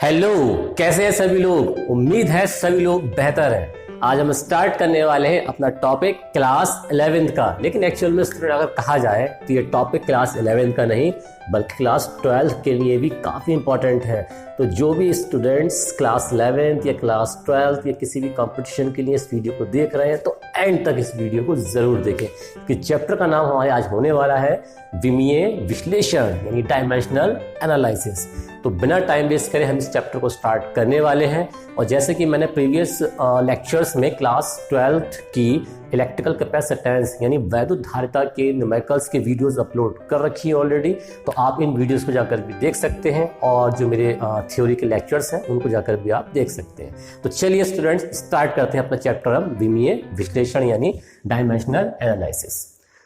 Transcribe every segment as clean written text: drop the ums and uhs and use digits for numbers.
Hello, कैसे हैं सभी लोग। उम्मीद है सभी लोग बेहतर हैं। आज हम स्टार्ट करने वाले हैं अपना टॉपिक क्लास 11th का। लेकिन एक्चुअल में स्टूडेंट अगर कहा जाए तो ये टॉपिक क्लास 11th का नहीं बल्कि क्लास 12th के लिए भी काफ़ी इंपॉर्टेंट है। तो जो भी स्टूडेंट्स क्लास 11th या क्लास 12th या किसी भी कंपटीशन के लिए इस वीडियो को देख रहे हैं तो एंड तक इस वीडियो को ज़रूर देखें, क्योंकि चैप्टर का नाम हमारे आज होने वाला है विमीय विश्लेषण यानी डायमेंशनल एनालिसिस। तो बिना टाइम वेस्ट करे हम इस चैप्टर को स्टार्ट करने वाले हैं। और जैसे कि मैंने प्रीवियस लेक्चर्स में क्लास 12th की इलेक्ट्रिकल कैपेसिटेंस यानी वैद्युत धारिता के न्यूमेरिकल्स के वीडियोस अपलोड कर रखी है ऑलरेडी, तो आप इन वीडियोस को जाकर भी देख सकते हैं और जो मेरे थ्योरी के लेक्चर्स हैं उनको जाकर भी आप देख सकते हैं। तो चलिए स्टूडेंट्स स्टार्ट करते हैं अपना चैप्टर अब विमीय विश्लेषण यानी डायमेंशनल एनालिसिस।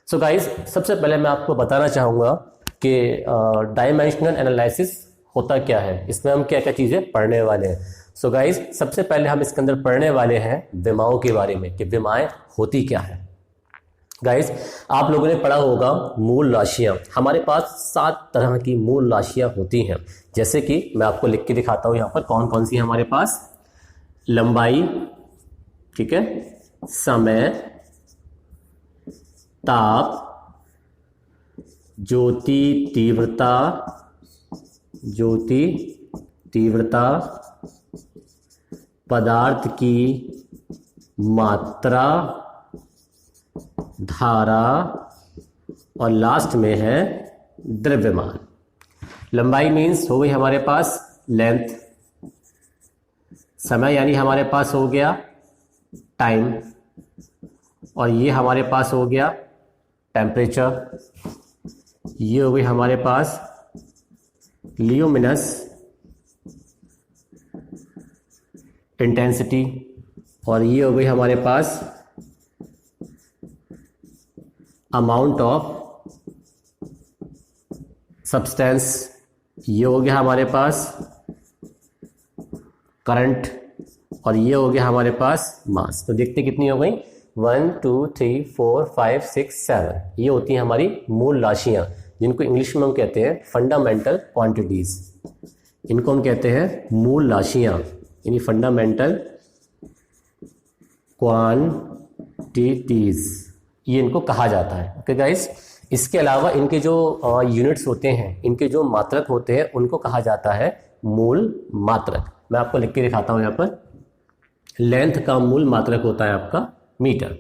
सो गाइस, सबसे पहले मैं आपको बताना चाहूँगा कि डायमेंशनल एनालिसिस होता क्या है, इसमें हम क्या क्या चीज़ें पढ़ने वाले हैं। सो गाइस, सबसे पहले हम इसके अंदर पढ़ने वाले हैं विमाओं के बारे में कि विमाएं होती क्या है। गाइस, आप लोगों ने पढ़ा होगा मूल राशियां। हमारे पास 7 तरह की मूल राशियां होती हैं, जैसे कि मैं आपको लिख के दिखाता हूं यहाँ पर कौन कौन सी है हमारे पास। लंबाई, ठीक है, समय, ताप, ज्योति तीव्रता, पदार्थ की मात्रा, धारा और लास्ट में है द्रव्यमान। लंबाई मीन्स हो गई हमारे पास लेंथ, समय यानी हमारे पास हो गया टाइम, और ये हमारे पास हो गया टेम्परेचर, ये हो गई हमारे पास ल्यूमिनस इंटेंसिटी, और ये हो गई हमारे पास अमाउंट ऑफ सब्सटेंस, ये हो गया हमारे पास करंट, और ये हो गया हमारे पास मास। तो देखते कितनी हो गई, 1 2 3 4 5 6 7। ये होती हैं हमारी मूल राशियां, जिनको इंग्लिश में हम कहते हैं फंडामेंटल क्वांटिटीज। इनको हम कहते हैं मूल राशियां यानी फंडामेंटल क्वांटिटीज, ये इनको कहा जाता है। ओके गाइस, इसके अलावा इनके जो यूनिट्स होते हैं, इनके जो मात्रक होते हैं, उनको कहा जाता है मूल मात्रक। मैं आपको लिख के दिखाता हूं यहाँ पर। लेंथ का मूल मात्रक होता है आपका मीटर,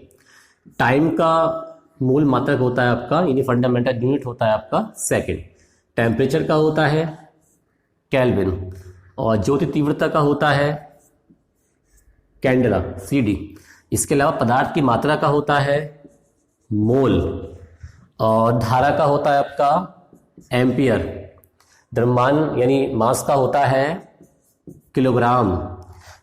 टाइम का मूल मात्रक होता है आपका यानी फंडामेंटल यूनिट होता है आपका सेकंड, टेम्परेचर का होता है केल्विन, और ज्योति तीव्रता का होता है कैंडेला CD। इसके अलावा पदार्थ की मात्रा का होता है मोल, और धारा का होता है आपका एम्पियर, द्रव्यमान यानी मास का होता है किलोग्राम।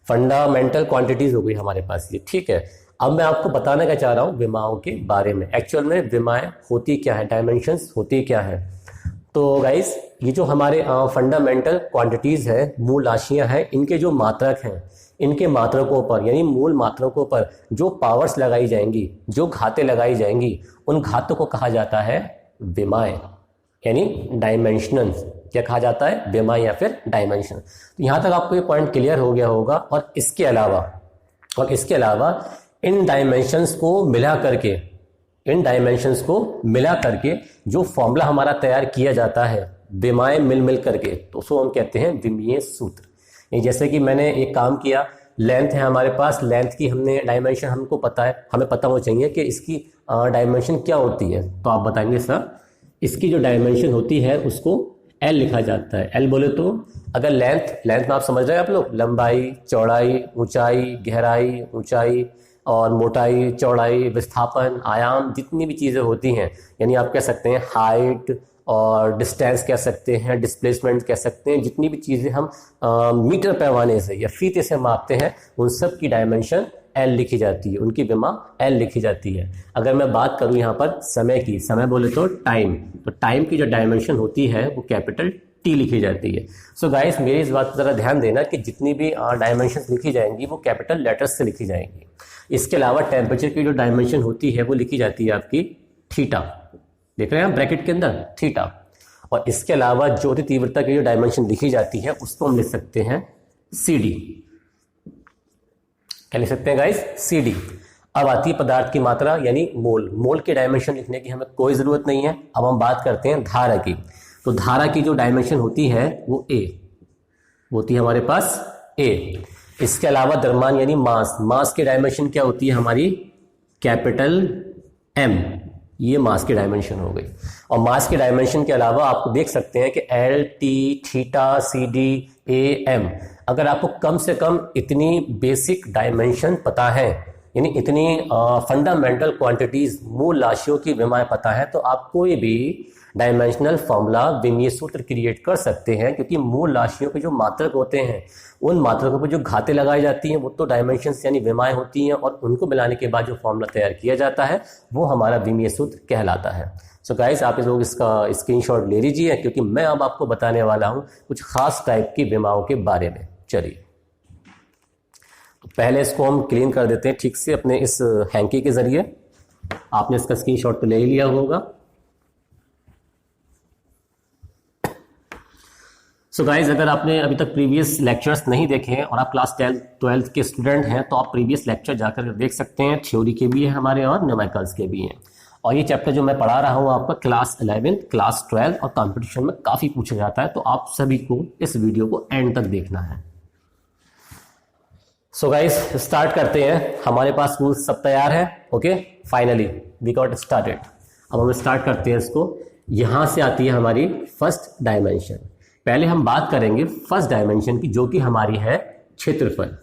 फंडामेंटल क्वांटिटीज हो गई हमारे पास ये, ठीक है। अब मैं आपको बताने का चाह रहा हूँ विमाओं के बारे में। एक्चुअल में विमाएं होती क्या है, डायमेंशंस होती क्या है। तो गाइस, ये जो हमारे फंडामेंटल क्वांटिटीज है, मूल राशियां हैं, इनके जो मात्रक हैं, इनके मात्रकों पर यानी मूल मात्रकों पर जो पावर्स लगाई जाएंगी, जो घातें लगाई जाएंगी, उन घातों को कहा जाता है विमाएं यानी डायमेंशंस। क्या कहा जाता है, विमा या फिर डायमेंशन। तो यहाँ तक आपको ये पॉइंट क्लियर हो गया होगा। और इसके अलावा इन डायमेंशंस को मिला करके जो फॉर्मूला हमारा तैयार किया जाता है विमाएं मिल करके, तो उसको हम कहते हैं विमीय सूत्र। जैसे कि मैंने एक काम किया, लेंथ है हमारे पास, लेंथ की हमने डायमेंशन हमको पता है, हमें पता होना चाहिए कि इसकी डायमेंशन क्या होती है। तो आप बताएंगे सर इसकी जो डायमेंशन होती है उसको L लिखा जाता है। L बोले तो अगर लेंथ में आप समझ रहे हैं आप लोग, लंबाई, चौड़ाई, ऊंचाई, गहराई, ऊंचाई और मोटाई, चौड़ाई, विस्थापन, आयाम, जितनी भी चीज़ें होती हैं, यानी आप कह सकते हैं हाइट और डिस्टेंस कह सकते हैं, डिस्प्लेसमेंट कह सकते हैं, जितनी भी चीज़ें हम मीटर पैमाने से या फीते से मापते हैं, उन सब की डायमेंशन L लिखी जाती है, उनकी विमा L लिखी जाती है। अगर मैं बात करूं यहाँ पर समय की, समय बोले तो टाइम, तो टाइम की जो डायमेंशन होती है वो कैपिटल T लिखी जाती है। सो गाइस, मेरी इस बात पर ज़रा ध्यान देना कि जितनी भी डायमेंशन लिखी जाएंगी वो कैपिटल लेटर्स से लिखी जाएंगी। इसके अलावा टेम्परेचर की जो डायमेंशन होती है वो लिखी जाती है आपकी थीटा, देख रहे हैं आप ब्रैकेट के अंदर थीटा। और इसके अलावा ज्योति तीव्रता की जो डायमेंशन लिखी जाती है उसको हम लिख सकते हैं CD। क्या लिख सकते हैं गाइस? CD। अब आती है पदार्थ की मात्रा यानी मोल। मोल की डायमेंशन लिखने की हमें कोई ज़रूरत नहीं है। अब हम बात करते हैं धारा की। तो धारा की जो डायमेंशन होती है वो A होती है हमारे पास A। इसके अलावा द्रव्यमान यानी मास, मास की डायमेंशन क्या होती है हमारी? Capital M। ये मास की डायमेंशन हो गई। और मास की डायमेंशन के अलावा आपको देख सकते हैं कि L, T, theta, CD, A, M। अगर आपको कम से कम इतनी बेसिक डायमेंशन पता है, यानी इतनी फंडामेंटल क्वांटिटीज, मूल राशियों की विमाएं पता है, तो आप कोई भी डायमेंशनल फॉर्मूला, विमीय सूत्र क्रिएट कर सकते हैं। क्योंकि मूल राशियों के जो मात्रक होते हैं, उन मात्रकों पर जो घातें लगाई जाती हैं वो तो डायमेंशंस यानी विमाएं होती हैं, और उनको मिलाने के बाद जो फॉर्मूला तैयार किया जाता है वो हमारा विमीय सूत्र कहलाता है। सो गाइस, आप लोग इसका स्क्रीनशॉट ले लीजिए, क्योंकि मैं अब आपको बताने वाला हूँ कुछ खास टाइप की विमाओं के बारे में। चलिए पहले इसको हम क्लीन कर देते हैं ठीक से अपने इस हैंकी के जरिए। आपने इसका स्क्रीनशॉट तो ले ही लिया होगा। सो गाइज, अगर आपने अभी तक प्रीवियस लेक्चर्स नहीं देखे हैं और आप क्लास 12th के स्टूडेंट हैं तो आप प्रीवियस लेक्चर जाकर देख सकते हैं। थ्योरी के भी हैं हमारे और न्यूमेरिकल्स के भी हैं। और ये चैप्टर जो मैं पढ़ा रहा हूँ आपका क्लास 11, क्लास 12 और कंपटीशन में काफ़ी पूछा जाता है, तो आप सभी को इस वीडियो को एंड तक देखना है। सो गाइस, स्टार्ट करते हैं। हमारे पास रूल्स सब तैयार है। Okay, finally we got started. अब हम स्टार्ट करते हैं इसको। यहाँ से आती है हमारी फर्स्ट डायमेंशन। पहले हम बात करेंगे फर्स्ट डायमेंशन की, जो कि हमारी है क्षेत्रफल।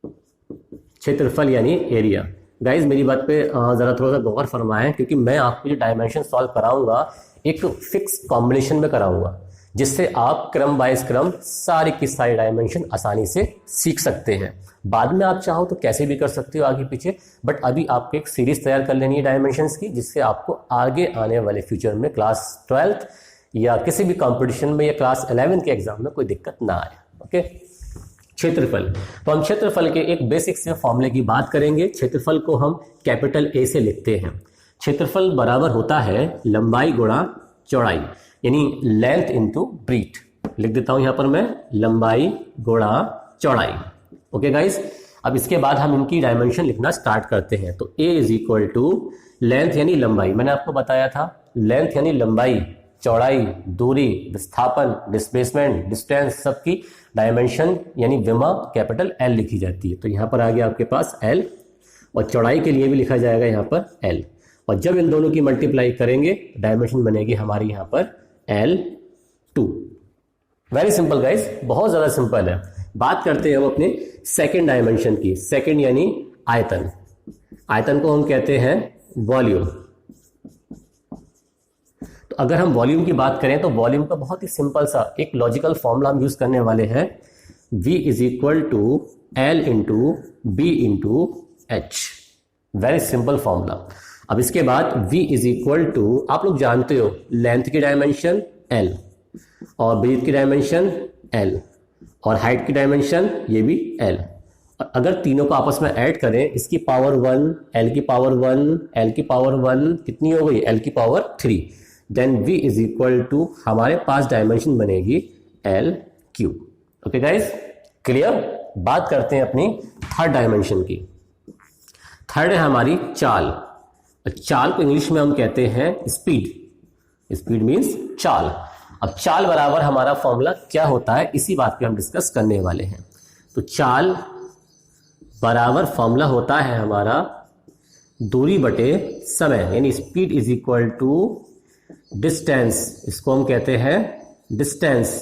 क्षेत्रफल यानी एरिया। गाइज, मेरी बात पे ज़रा थोड़ा सा गौर फरमाएं, क्योंकि मैं आपको जो डायमेंशन सॉल्व कराऊंगा एक फिक्स कॉम्बिनेशन में कराऊंगा, जिससे आप क्रम बाय क्रम सारी की सारी डायमेंशन आसानी से सीख सकते हैं। बाद में आप चाहो तो कैसे भी कर सकते हो आगे पीछे, बट अभी आपको एक सीरीज तैयार कर लेनी है डायमेंशंस की, जिससे आपको आगे आने वाले फ्यूचर में क्लास 12th या किसी भी कंपटीशन में या क्लास 11 के एग्जाम में कोई दिक्कत ना आए। ओके, क्षेत्रफल। तो हम क्षेत्रफल के एक बेसिक से फॉर्मूले की बात करेंगे। क्षेत्रफल को हम कैपिटल A से लिखते हैं। क्षेत्रफल बराबर होता है लंबाई गुणा चौड़ाई, यानी लेंथ इंटू ब्रीथ। लिख देता हूं यहां पर मैं, लंबाई गुणा चौड़ाई। ओके गाइस, अब इसके बाद हम इनकी डायमेंशन लिखना स्टार्ट करते हैं। तो A is equal to length यानी लंबाई, मैंने आपको बताया था लेंथ यानी लंबाई, चौड़ाई, दूरी, विस्थापन, डिस्प्लेसमेंट, डिस्टेंस, सबकी डायमेंशन यानी विमा कैपिटल L लिखी जाती है। तो यहाँ पर आ गया आपके पास L, और चौड़ाई के लिए भी लिखा जाएगा यहाँ पर L। और जब इन दोनों की मल्टीप्लाई करेंगे डायमेंशन बनेगी हमारी यहाँ पर L2। वेरी सिंपल गाइस, बहुत ज़्यादा सिंपल है। बात करते हैं हम अपने सेकेंड डायमेंशन की। सेकेंड यानी आयतन। आयतन को हम कहते हैं वॉल्यूम। तो अगर हम वॉल्यूम की बात करें तो वॉल्यूम का बहुत ही सिंपल सा एक लॉजिकल फॉर्मूला हम यूज करने वाले हैं। V is equal to L into B into H। Very simple formula. अब इसके बाद V इज इक्वल टू, आप लोग जानते हो, लेंथ की डायमेंशन L और ब्रीथ की डायमेंशन L और हाइट की डायमेंशन ये भी L। और अगर तीनों को आपस में ऐड करें, इसकी पावर 1, L की पावर 1, L की पावर 1 कितनी हो गई? L की power 3। Then V is equal to हमारे पास डायमेंशन बनेगी L3। Okay guys, clear? बात करते हैं अपनी थर्ड डायमेंशन की। थर्ड है हमारी चाल। चाल को इंग्लिश में हम कहते हैं स्पीड। स्पीड मीन्स चाल। अब चाल बराबर हमारा फॉर्मूला क्या होता है, इसी बात पे हम डिस्कस करने वाले हैं। तो चाल बराबर फॉर्मूला होता है हमारा दूरी बटे समय, यानी speed is equal to distance. इसको हम कहते हैं डिस्टेंस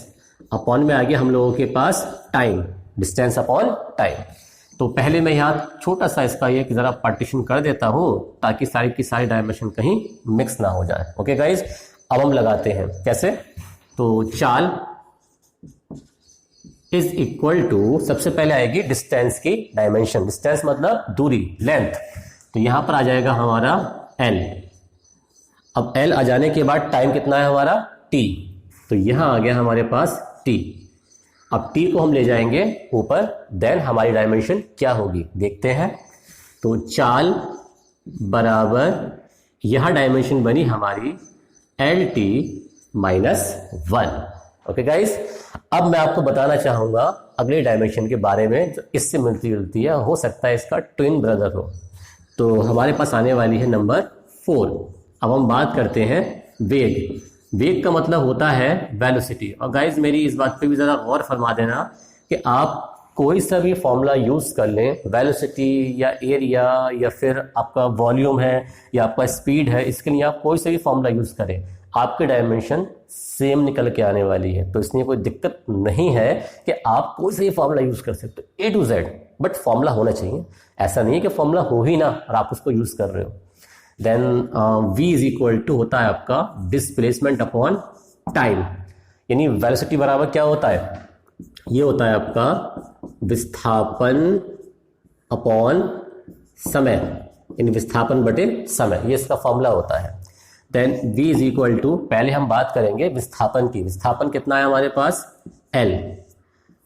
अपॉन में आ गया हम लोगों के पास टाइम, डिस्टेंस अपॉन टाइम। तो पहले मैं यहाँ छोटा सा इसका ये जरा पार्टीशन कर देता हूँ ताकि सारी की सारी डायमेंशन कहीं मिक्स ना हो जाए। ओके गाइज, अब हम लगाते हैं कैसे। तो चाल इज इक्वल टू, सबसे पहले आएगी डिस्टेंस की डायमेंशन। डिस्टेंस मतलब दूरी, लेंथ। तो यहां पर आ जाएगा हमारा L। अब L आ जाने के बाद टाइम कितना है हमारा? T। तो यहां आ गया हमारे पास T। अब T को हम ले जाएंगे ऊपर, देन हमारी डायमेंशन क्या होगी देखते हैं। तो चाल बराबर यहां डायमेंशन बनी हमारी LT -1। ओके गाइस, अब मैं आपको बताना चाहूंगा अगले डायमेंशन के बारे में जो इससे मिलती जुलती है, हो सकता है इसका ट्विन ब्रदर हो। तो हमारे पास आने वाली है नंबर 4। अब हम बात करते हैं वेग। वेग का मतलब होता है वेलोसिटी। और गाइज मेरी इस बात पे भी ज़रा गौर फरमा देना कि आप कोई सा भी फॉर्मूला यूज़ कर लें, वेलोसिटी या एरिया या फिर आपका वॉल्यूम है या आपका स्पीड है, इसके लिए आप कोई सा भी फॉर्मूला यूज़ करें, आपकी डायमेंशन सेम निकल के आने वाली है। तो इसलिए कोई दिक्कत नहीं है कि आप कोई सा भी फॉर्मूला यूज़ कर सकते हो A to Z, but formula होना चाहिए। ऐसा नहीं है कि फॉर्मूला हो ही ना और आप उसको यूज़ कर रहे हो। Then V is equal to होता है आपका डिस्प्लेसमेंट अपॉन टाइम, यानी वेलोसिटी बराबर क्या होता है, ये होता है आपका विस्थापन अपॉन समय, यानी विस्थापन बटे समय, ये इसका फॉर्मूला होता है। Then V is equal to, पहले हम बात करेंगे विस्थापन की। विस्थापन कितना है हमारे पास L,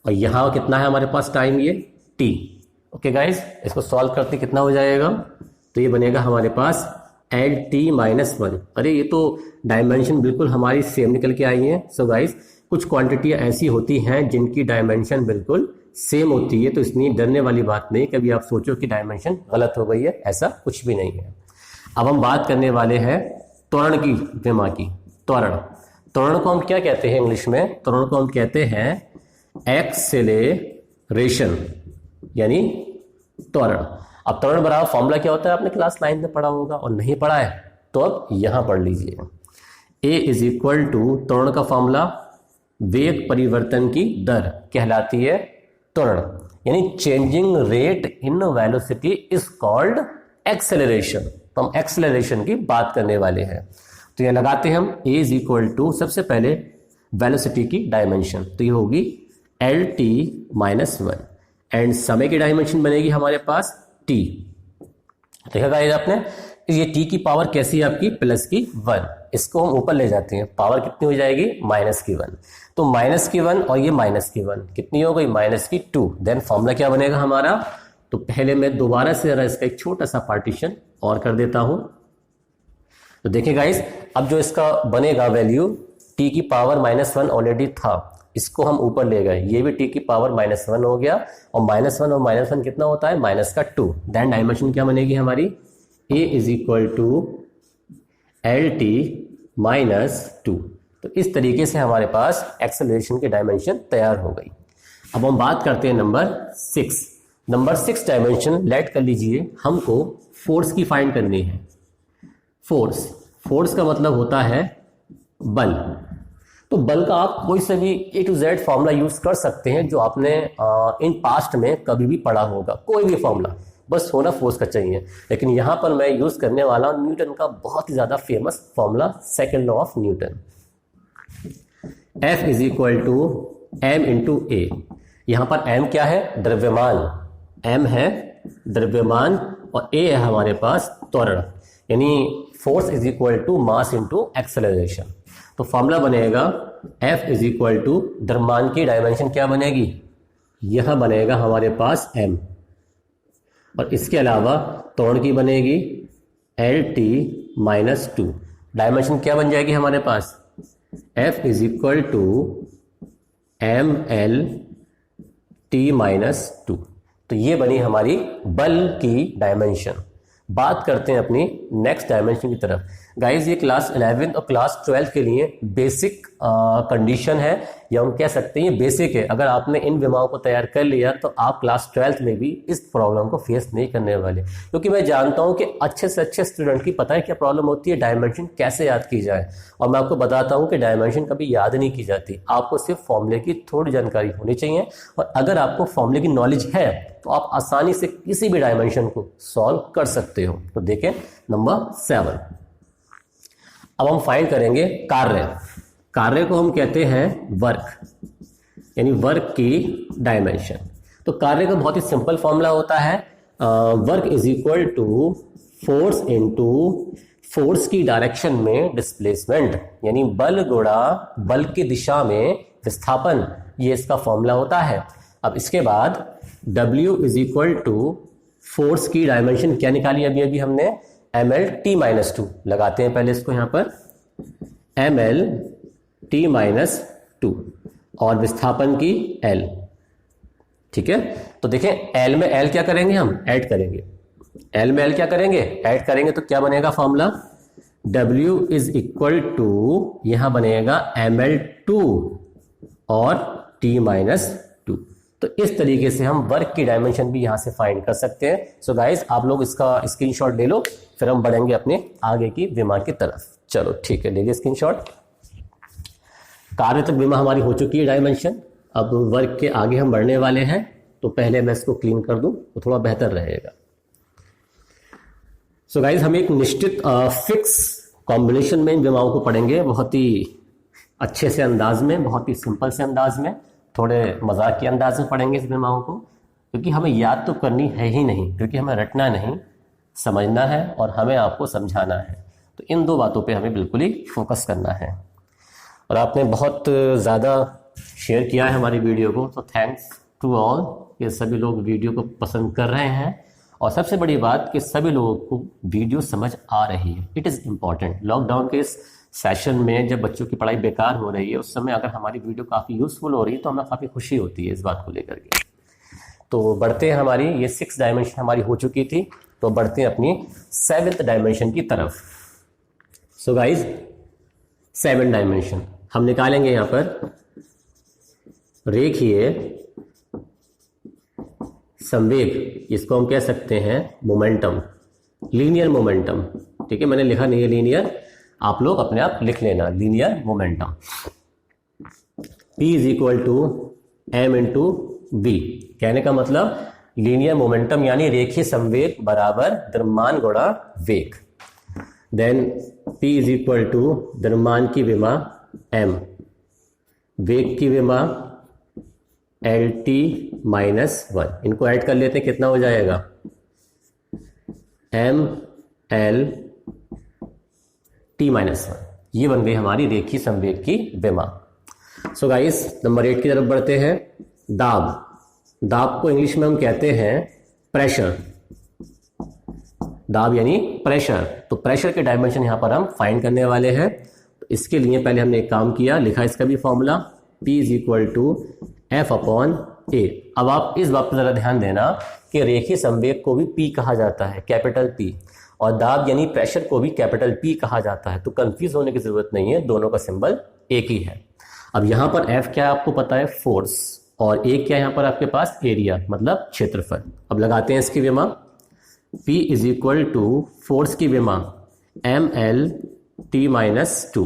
और यहाँ कितना है हमारे पास टाइम, ये T। ओके गाइज, इसको सॉल्व करते कितना हो जाएगा, तो ये बनेगा हमारे पास LT-1। अरे ये तो डायमेंशन बिल्कुल हमारी सेम निकल के आई है। सो गाइज, कुछ क्वांटिटियाँ ऐसी होती हैं जिनकी डायमेंशन बिल्कुल सेम होती है, तो इसलिए डरने वाली बात नहीं, कभी आप सोचो कि डायमेंशन गलत हो गई है, ऐसा कुछ भी नहीं है। अब हम बात करने वाले हैं त्वरण की, विमा की। त्वरण, त्वरण को हम क्या कहते हैं इंग्लिश में, त्वरण को हम कहते हैं एक्सेलरेशन, यानी त्वरण। अब त्वरण बराबर फॉर्मूला क्या होता है, आपने क्लास 9 में पढ़ा होगा, और नहीं पढ़ा है तो अब यहां पढ़ लीजिए। A इज इक्वल टू, त्वरण का फॉर्मूला वेग परिवर्तन की दर कहलाती है त्वरण, यानी changing rate in velocity is called acceleration. तो हम एक्सेलरेशन की बात करने वाले हैं। तो ये लगाते हैं हम A इज इक्वल टू, सबसे पहले वेलोसिटी की डायमेंशन, तो ये होगी LT-1, एंड समय की डायमेंशन बनेगी हमारे पास T। देखा गाइस आपने, ये T की पावर कैसी है आपकी, +1। इसको हम ऊपर ले जाते हैं, पावर कितनी हो जाएगी, -1। तो -1 और ये -1 कितनी हो गई, -2। देन फॉर्मूला क्या बनेगा हमारा, तो पहले मैं दोबारा से जरा इसका एक छोटा सा पार्टीशन और कर देता हूं। तो देखिए गाइस, अब जो इसका बनेगा वैल्यू, T की पावर -1 ऑलरेडी था, इसको हम ऊपर ले गए, ये भी T की पावर -1 हो गया, और -1 और -1 कितना होता है, -2। देन डायमेंशन क्या बनेगी हमारी, A is equal to LT-2। तो इस तरीके से हमारे पास एक्सेलरेशन की डायमेंशन तैयार हो गई। अब हम बात करते हैं नंबर 6। नंबर 6 डायमेंशन लेट कर लीजिए, हमको फोर्स की फाइंड करनी है। फोर्स, फोर्स का मतलब होता है बल। तो बल का आप कोई से भी A to Z formula use कर सकते हैं जो आपने इन पास्ट में कभी भी पढ़ा होगा, कोई भी फॉर्मूला, बस होना फोर्स का चाहिए। लेकिन यहाँ पर मैं यूज करने वाला हूँ न्यूटन का बहुत ही ज्यादा famous formula, second law of Newton. F is equal to M into A। यहाँ पर M क्या है, द्रव्यमान, M है द्रव्यमान, और A है हमारे पास त्वरण, यानी force is equal to mass into acceleration. तो फॉर्मूला बनेगा F इज इक्वल टू, द्रव्यमान की डायमेंशन क्या बनेगी, यह बनेगा हमारे पास M, और इसके अलावा त्वरण की बनेगी LT-2। डायमेंशन क्या बन जाएगी हमारे पास, F is equal to MLT-2। तो ये बनी हमारी बल की डायमेंशन। बात करते हैं अपनी नेक्स्ट डायमेंशन की तरफ। गाइज, ये क्लास 11 और क्लास 12 के लिए बेसिक कंडीशन है, या हम कह सकते हैं ये बेसिक है। अगर आपने इन विमाओं को तैयार कर लिया तो आप क्लास 12 में भी इस प्रॉब्लम को फेस नहीं करने वाले, क्योंकि मैं जानता हूं कि अच्छे से अच्छे स्टूडेंट की पता है क्या प्रॉब्लम होती है, डायमेंशन कैसे याद की जाए। और मैं आपको बताता हूं कि डायमेंशन कभी याद नहीं की जाती, आपको सिर्फ फॉर्मूले की थोड़ी जानकारी होनी चाहिए, और अगर आपको फॉर्मूले की नॉलेज है तो आप आसानी से किसी भी डायमेंशन को सॉल्व कर सकते हो। तो देखें नंबर 7। अब हम फाइंड करेंगे कार्य। कार्य को हम कहते हैं वर्क, यानी वर्क की डायमेंशन। तो कार्य का बहुत ही सिंपल फॉर्मूला होता है, work is equal to force into force की डायरेक्शन में डिस्प्लेसमेंट, यानी बल गुणा बल की दिशा में विस्थापन, ये इसका फॉर्मूला होता है। अब इसके बाद W is equal to force की डायमेंशन क्या निकाली अभी हमने, MLT-2। लगाते हैं पहले इसको यहाँ पर, ML टी माइनस टू और विस्थापन की एल। ठीक है, तो देखें एल में एल क्या करेंगे, हम ऐड करेंगे। एल में एल क्या करेंगे, ऐड करेंगे, तो क्या बनेगा formula, W is equal to यहां बनेगा ml2 और T माइनस टू। तो इस तरीके से हम वर्क की डायमेंशन भी यहां से फाइंड कर सकते हैं। सो गाइज आप लोग इसका स्क्रीनशॉट ले लो, फिर हम बढ़ेंगे अपने आगे की विमा की तरफ। चलो ठीक है, ले लीजिए स्क्रीनशॉट। कार्य तक विमा हमारी हो चुकी है डायमेंशन, अब वर्क के आगे हम बढ़ने वाले हैं। तो पहले मैं इसको क्लीन कर दूं तो थोड़ा बेहतर रहेगा। सो गाइज हम एक निश्चित फिक्स कॉम्बिनेशन में इन विमाओं को पढ़ेंगे, बहुत ही अच्छे से अंदाज में, बहुत ही सिंपल से अंदाज में, थोड़े मजाक के अंदाज में पढ़ेंगे इस विमाओं को, क्योंकि हमें याद तो करनी है ही नहीं, क्योंकि हमें रटना नहीं, समझना है और हमें आपको समझाना है। तो इन दो बातों पे हमें बिल्कुल ही फोकस करना है। और आपने बहुत ज़्यादा शेयर किया है हमारी वीडियो को, तो थैंक्स टू ऑल। ये सभी लोग वीडियो को पसंद कर रहे हैं और सबसे बड़ी बात कि सभी लोगों को वीडियो समझ आ रही है। It is important. लॉकडाउन के इस सेशन में जब बच्चों की पढ़ाई बेकार हो रही है, उस समय अगर हमारी वीडियो काफ़ी यूज़फुल हो रही है तो हमें काफ़ी खुशी होती है इस बात को लेकर के। तो बढ़ते हैं, हमारी ये 6 डायमेंशन हमारी हो चुकी थी, तो बढ़ते हैं अपनी 7th डायमेंशन की तरफ। सो गाइज 7 डायमेंशन हम निकालेंगे यहाँ पर रेखीय संवेग, इसको हम कह सकते हैं मोमेंटम, लीनियर मोमेंटम। ठीक है, मैंने लिखा नहीं है लीनियर, आप लोग अपने आप लिख लेना, linear momentum. P is equal to M into V, कहने का मतलब लीनियर मोमेंटम यानी रेखीय संवेग बराबर द्रव्यमान गुणा वेग। Then P is equal to द्रव्यमान की विमा m, वेग की विमा LT माइनस 1। इनको ऐड कर लेते हैं, कितना हो जाएगा ML T माइनस 1। ये बन गई हमारी रेखीय संवेग की विमा। सो गाइस नंबर 8 की तरफ बढ़ते हैं। दाब, दाब को इंग्लिश में हम कहते हैं प्रेशर। दाब यानी प्रेशर, तो प्रेशर के डायमेंशन यहां पर हम फाइंड करने वाले हैं। तो इसके लिए पहले हमने एक काम किया, लिखा इसका भी formula P is equal to F upon A। अब आप इस बात पर जरा ध्यान देना कि रेखीय संवेग को भी P कहा जाता है, कैपिटल P, और दाब यानी प्रेशर को भी कैपिटल P कहा जाता है। तो कंफ्यूज होने की जरूरत नहीं है, दोनों का सिंबल एक ही है। अब यहां पर F क्या आपको पता है, फोर्स, और A क्या यहां पर आपके पास, एरिया मतलब क्षेत्रफल। अब लगाते हैं इसकी विमा, P is equal to force की विमा ML T माइनस 2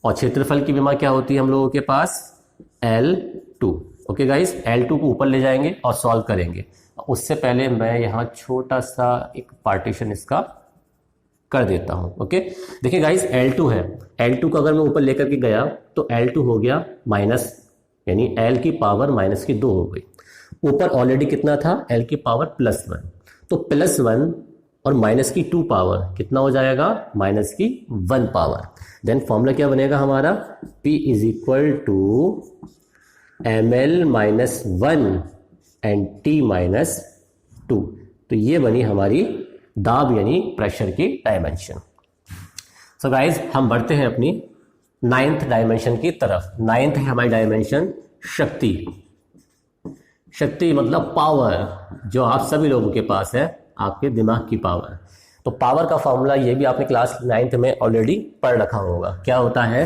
और क्षेत्रफल की विमा क्या होती है हम लोगों के पास, L2। ओके गाइस, L2 को ऊपर ले जाएंगे और सॉल्व करेंगे। उससे पहले मैं यहाँ छोटा सा एक पार्टीशन इसका कर देता हूँ। ओके, देखिए गाइस L2 है, L2 को अगर मैं ऊपर लेकर के गया तो L2 हो गया माइनस, यानी L की पावर माइनस की 2 हो गई। ऊपर ऑलरेडी कितना था, L की पावर +1, तो +1 और माइनस की 2 पावर कितना हो जाएगा, माइनस की 1 पावर। देन फॉर्मूला क्या बनेगा हमारा, P is equal to ML minus 1 and T minus 2। तो ये बनी हमारी दाब यानी प्रेशर की डायमेंशन। सो गाइज हम बढ़ते हैं अपनी 9th डायमेंशन की तरफ। 9th है हमारी डायमेंशन शक्ति। शक्ति मतलब पावर, जो आप सभी लोगों के पास है, आपके दिमाग की पावर। तो पावर का फॉर्मूला ये भी आपने क्लास 9th में ऑलरेडी पढ़ रखा होगा। क्या होता है,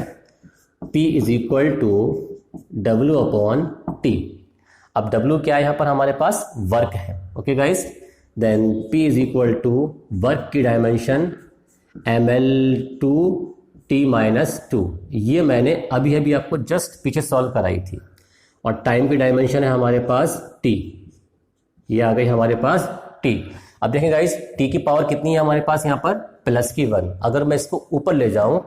P is equal to W upon T। अब W क्या है यहाँ पर हमारे पास, वर्क है। Okay guys, then P is equal to work की डायमेंशन ML2 T माइनस 2। ये मैंने अभी अभी आपको जस्ट पीछे सॉल्व कराई थी। और टाइम की डायमेंशन है हमारे पास T, ये आ गई हमारे पास T। अब देखें गाइस, T की पावर कितनी है हमारे पास यहाँ पर, +1। अगर मैं इसको ऊपर ले जाऊं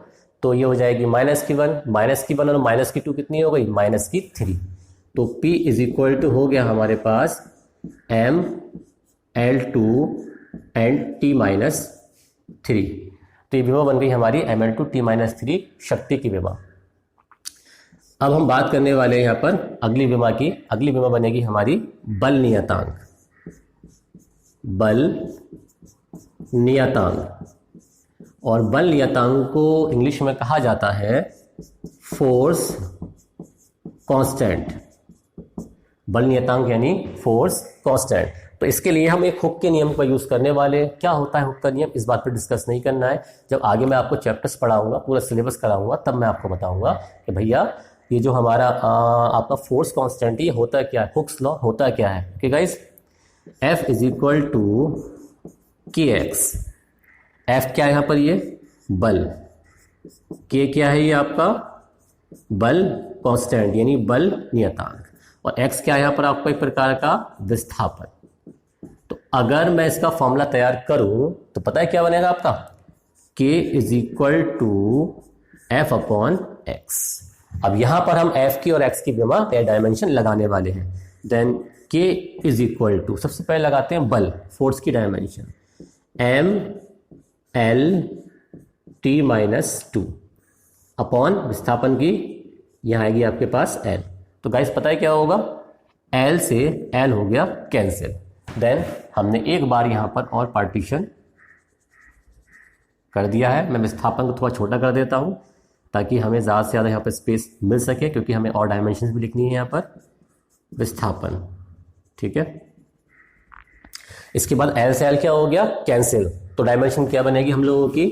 तो ये हो जाएगी -1, -1 और -2 कितनी हो गई, -3। तो P इज इक्वल टू हो गया हमारे पास ML2 एंड T माइनस 3। तो ये विभव बन गई हमारी ML2 T माइनस 3 शक्ति की विभव। अब हम बात करने वाले हैं यहाँ पर अगली विमा की। अगली विमा बनेगी हमारी बल नियतांक। बल नियतांक, और बल नियतांक को इंग्लिश में कहा जाता है फोर्स कांस्टेंट, बल नियतांक यानी फोर्स कांस्टेंट। तो इसके लिए हम एक हुक के नियम का यूज करने वाले हैं। क्या होता है हुक का नियम, इस बात पर डिस्कस नहीं करना है। जब आगे मैं आपको चैप्टर्स पढ़ाऊंगा, पूरा सिलेबस कराऊंगा, तब मैं आपको बताऊंगा कि भैया ये जो हमारा आपका फोर्स कांस्टेंट ये होता क्या है, हुक्स लॉ होता क्या है। Okay guys, F is equal to K X. F क्या है यहाँ पर, ये बल, के क्या है ये आपका बल कांस्टेंट यानी बल नियतांक, और एक्स क्या है यहाँ पर आपका एक प्रकार का विस्थापन। तो अगर मैं इसका फॉर्मूला तैयार करूं तो पता है क्या बनेगा आपका, k is equal to F upon X. अब यहां पर हम एफ की और एक्स की विमा या डायमेंशन लगाने वाले हैं। Then k is equal to, सबसे पहले लगाते हैं बल, फोर्स की dimension, m l t minus two upon विस्थापन की यहाँ आएगी आपके पास l। तो गाइस पता है क्या होगा, l से l हो गया कैंसिल। देन हमने एक बार यहाँ पर और पार्टीशन कर दिया है। मैं विस्थापन को थोड़ा छोटा कर देता हूँ ताकि हमें ज़्यादा से ज़्यादा यहाँ पर स्पेस मिल सके, क्योंकि हमें और डायमेंशंस भी लिखनी है यहाँ पर विस्थापन। ठीक है, इसके बाद l से l क्या हो गया कैंसिल। तो डायमेंशन क्या बनेगी हम लोगों की,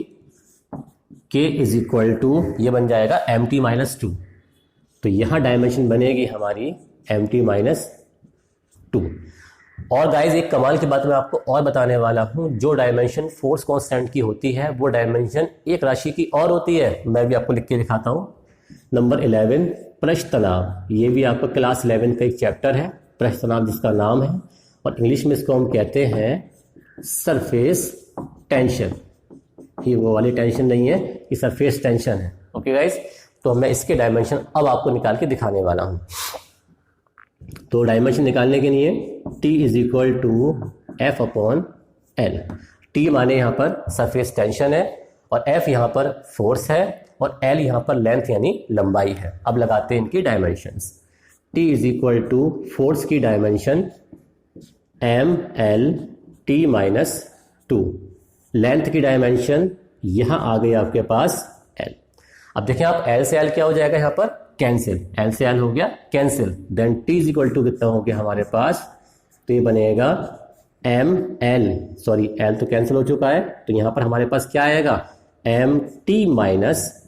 k इज इक्वल टू ये बन जाएगा एम टी माइनस टू। तो यहाँ डायमेंशन बनेगी हमारी एम टी माइनस टू। और गाइज एक कमाल की बात मैं आपको और बताने वाला हूँ, जो डायमेंशन फोर्स कांस्टेंट की होती है वो डायमेंशन एक राशि की और होती है। मैं भी आपको लिख के दिखाता हूँ। नंबर 11 पृष्ठ तनाव, ये भी आपका क्लास 11 का एक चैप्टर है, पृष्ठ तनाव जिसका नाम है, और इंग्लिश में इसको हम कहते हैं सरफेस टेंशन। ये वो वाली टेंशन नहीं है, ये सरफेस टेंशन है। ओके गाइज, तो मैं इसके डायमेंशन अब आपको निकाल के दिखाने वाला हूँ। तो डायमेंशन निकालने के लिए T is equal to F upon L. T माने यहाँ पर सरफेस टेंशन है, और F यहाँ पर फोर्स है, और L यहाँ पर लेंथ यानी लंबाई है। अब लगाते हैं इनकी dimensions. T is equal to force की dimension M L T minus two, length की डायमेंशन यहाँ आ गई आपके पास L। अब देखिए आप L से L क्या हो जाएगा यहाँ पर कैंसिल, L से L हो गया cancel. Then T is equal to कितना हो गया हमारे पास, तो ये बनेगा एम एल, सॉरी L तो कैंसिल हो चुका है, तो यहाँ पर हमारे पास क्या आएगा एम टी माइनस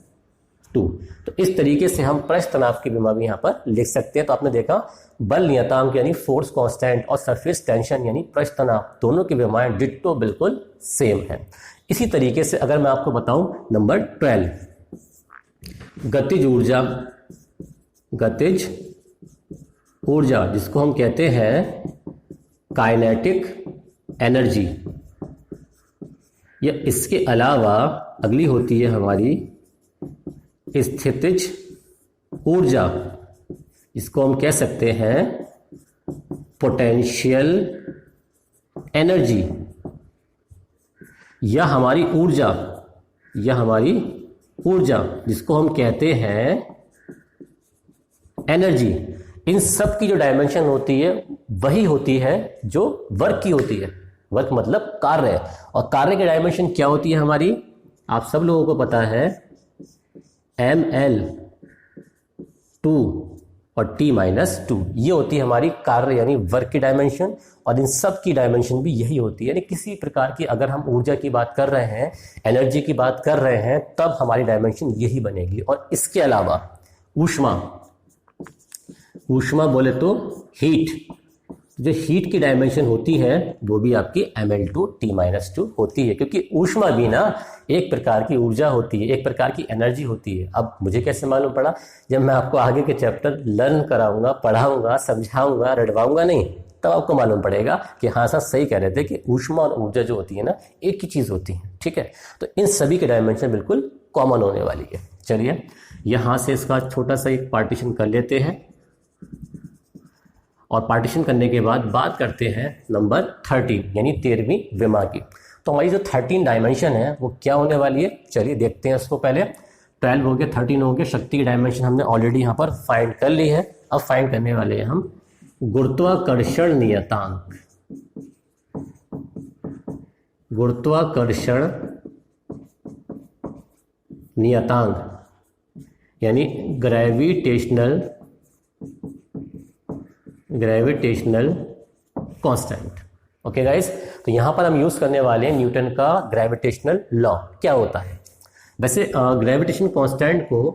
टू। तो इस तरीके से हम पृष्ठ तनाव की विमा भी यहाँ पर लिख सकते हैं। तो आपने देखा बल नियतांक यानी फोर्स कांस्टेंट और सरफेस टेंशन यानी पृष्ठ तनाव, दोनों की विमाएं डिट्टो बिल्कुल सेम है। इसी तरीके से अगर मैं आपको बताऊं नंबर 12 गतिज ऊर्जा, गतिज ऊर्जा जिसको हम कहते हैं काइनेटिक एनर्जी, या इसके अलावा अगली होती है हमारी स्थितिज ऊर्जा, इसको हम कह सकते हैं पोटेंशियल एनर्जी, या हमारी ऊर्जा, जिसको हम कहते हैं एनर्जी। इन सब की जो डायमेंशन होती है वही होती है जो वर्क की होती है। वर्क मतलब कार्य, और कार्य की डायमेंशन क्या होती है हमारी, आप सब लोगों को पता है एम एल टू और टी माइनस टू, ये होती है हमारी कार्य यानी वर्क की डायमेंशन। और इन सब की डायमेंशन भी यही होती है, यानी किसी प्रकार की अगर हम ऊर्जा की बात कर रहे हैं, एनर्जी की बात कर रहे हैं, तब हमारी डायमेंशन यही बनेगी। और इसके अलावा ऊष्मा बोले तो हीट, जो हीट की डायमेंशन होती है वो भी आपकी ml2 t-2 होती है, क्योंकि ऊष्मा भी ना एक प्रकार की ऊर्जा होती है, एक प्रकार की एनर्जी होती है। अब मुझे कैसे मालूम पड़ा, जब मैं आपको आगे के चैप्टर लर्न कराऊंगा, पढ़ाऊंगा, समझाऊंगा, रटवाऊंगा नहीं, तब आपको मालूम पड़ेगा कि हाँ सर सही कह रहे थे कि ऊष्मा और ऊर्जा जो होती है ना एक ही चीज होती है। ठीक है, तो इन सभी की डायमेंशन बिल्कुल कॉमन होने वाली है। चलिए यहां से इसका छोटा सा एक पार्टीशन कर लेते हैं, और पार्टीशन करने के बाद बात करते हैं नंबर 13 यानी 13वीं विमा की। तो हमारी जो 13 डायमेंशन है वो क्या होने वाली है, चलिए देखते हैं उसको। पहले 12 हो गया, 13 हो गया, शक्ति की डायमेंशन हमने ऑलरेडी यहाँ पर फाइंड कर ली है। अब फाइंड करने वाले हैं हम गुरुत्वाकर्षण नियतांक। गुरुत्वाकर्षण नियतांक यानी ग्रेविटेशनल कांस्टेंट। ओके गाइस, तो यहां पर हम यूज करने वाले हैं न्यूटन का ग्रेविटेशनल लॉ। क्या होता है वैसे ग्रेविटेशन कांस्टेंट को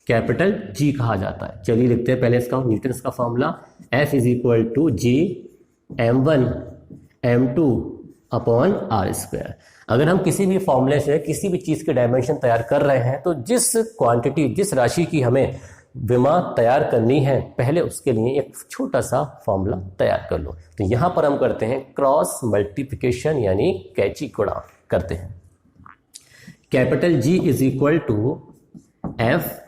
कैपिटल जी कहा जाता है। चलिए लिखते हैं पहले इसका न्यूटन का formula, F is equal to G m1 m2 upon R square. अगर हम किसी भी फॉर्मूले से किसी भी चीज के डायमेंशन तैयार कर रहे हैं तो जिस क्वांटिटी, जिस राशि की हमें विमा तैयार करनी है, पहले उसके लिए एक छोटा सा फॉर्मूला तैयार कर लो। तो यहां पर हम करते हैं क्रॉस मल्टीप्लिकेशन, यानी कैची गुणा करते हैं। Capital G is equal to F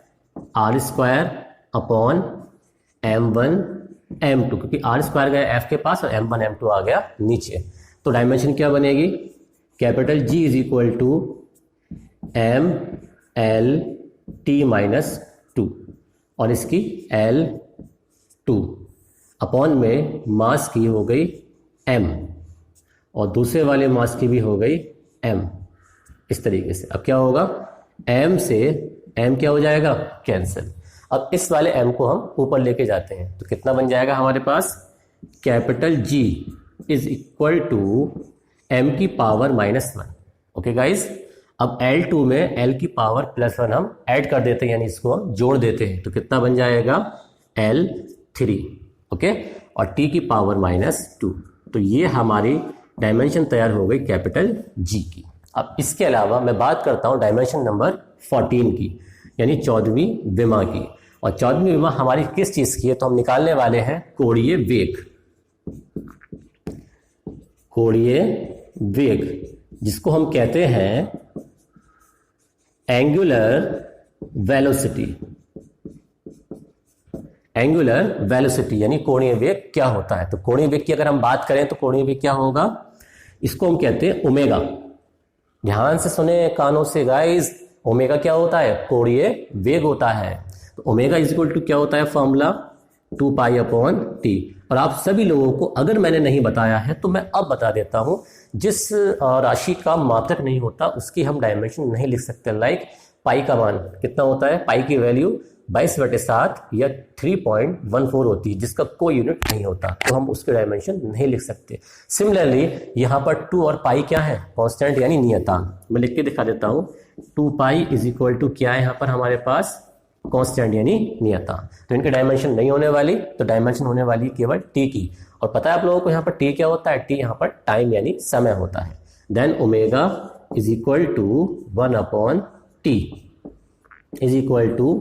R square upon m1 m2, क्योंकि आर स्क्वायर गया एफ के पास और m1 m2 आ गया नीचे, तो डायमेंशन क्या बनेगी, capital G is equal to m l t minus 2 और इसकी L2 अपॉन में मास की हो गई m और दूसरे वाले मास की भी हो गई m। इस तरीके से अब क्या होगा, m से m क्या हो जाएगा, कैंसिल। अब इस वाले m को हम ऊपर लेके जाते हैं तो कितना बन जाएगा हमारे पास, capital G is equal to m की पावर -1। ओके गाइज, अब L2 में L की पावर +1 हम ऐड कर देते हैं, यानी इसको हम जोड़ देते हैं, तो कितना बन जाएगा L3। ओके, और T की पावर -2। तो ये हमारी डायमेंशन तैयार हो गई कैपिटल G की। अब इसके अलावा मैं बात करता हूं डायमेंशन नंबर 14 की, यानी 14वीं विमा की। और 14वीं विमा हमारी किस चीज की है, तो हम निकालने वाले हैं कोणीय वेग। कोणीय वेग जिसको हम कहते हैं एंगुलर वेलोसिटी। एंगुलर वेलोसिटी यानी कोणीय वेग क्या होता है, तो कोणीय वेग की अगर हम बात करें तो कोणीय वेग क्या होगा, इसको हम कहते हैं ओमेगा। ध्यान से सुने कानों से गाइस, ओमेगा क्या होता है, कोणीय वेग होता है। तो ओमेगा इज इक्वल टू क्या होता है फॉर्मूला, 2 पाई अपॉन टी। और आप सभी लोगों को अगर मैंने नहीं बताया है तो मैं अब बता देता हूं, जिस राशि का मात्रक नहीं होता उसकी हम डायमेंशन नहीं लिख सकते। लाइक पाई का मान कितना होता है, पाई की वैल्यू 22/7 या 3.14 होती है, जिसका कोई यूनिट नहीं होता, तो हम उसके डायमेंशन नहीं लिख सकते। सिमिलरली यहाँ पर 2 और पाई क्या है, कांस्टेंट यानी नियतांक। मैं लिख के दिखा देता हूँ, 2 पाई इज इक्वल टू क्या है यहाँ पर हमारे पास, कांस्टेंट यानी नियतांक। तो इनके डायमेंशन नहीं होने वाली, तो डायमेंशन होने वाली केवल टी की। और पता है आप लोगों को यहाँ पर टी क्या होता है, टी यहाँ पर टाइम यानी समय होता है। Then omega is equal to 1 upon T is equal to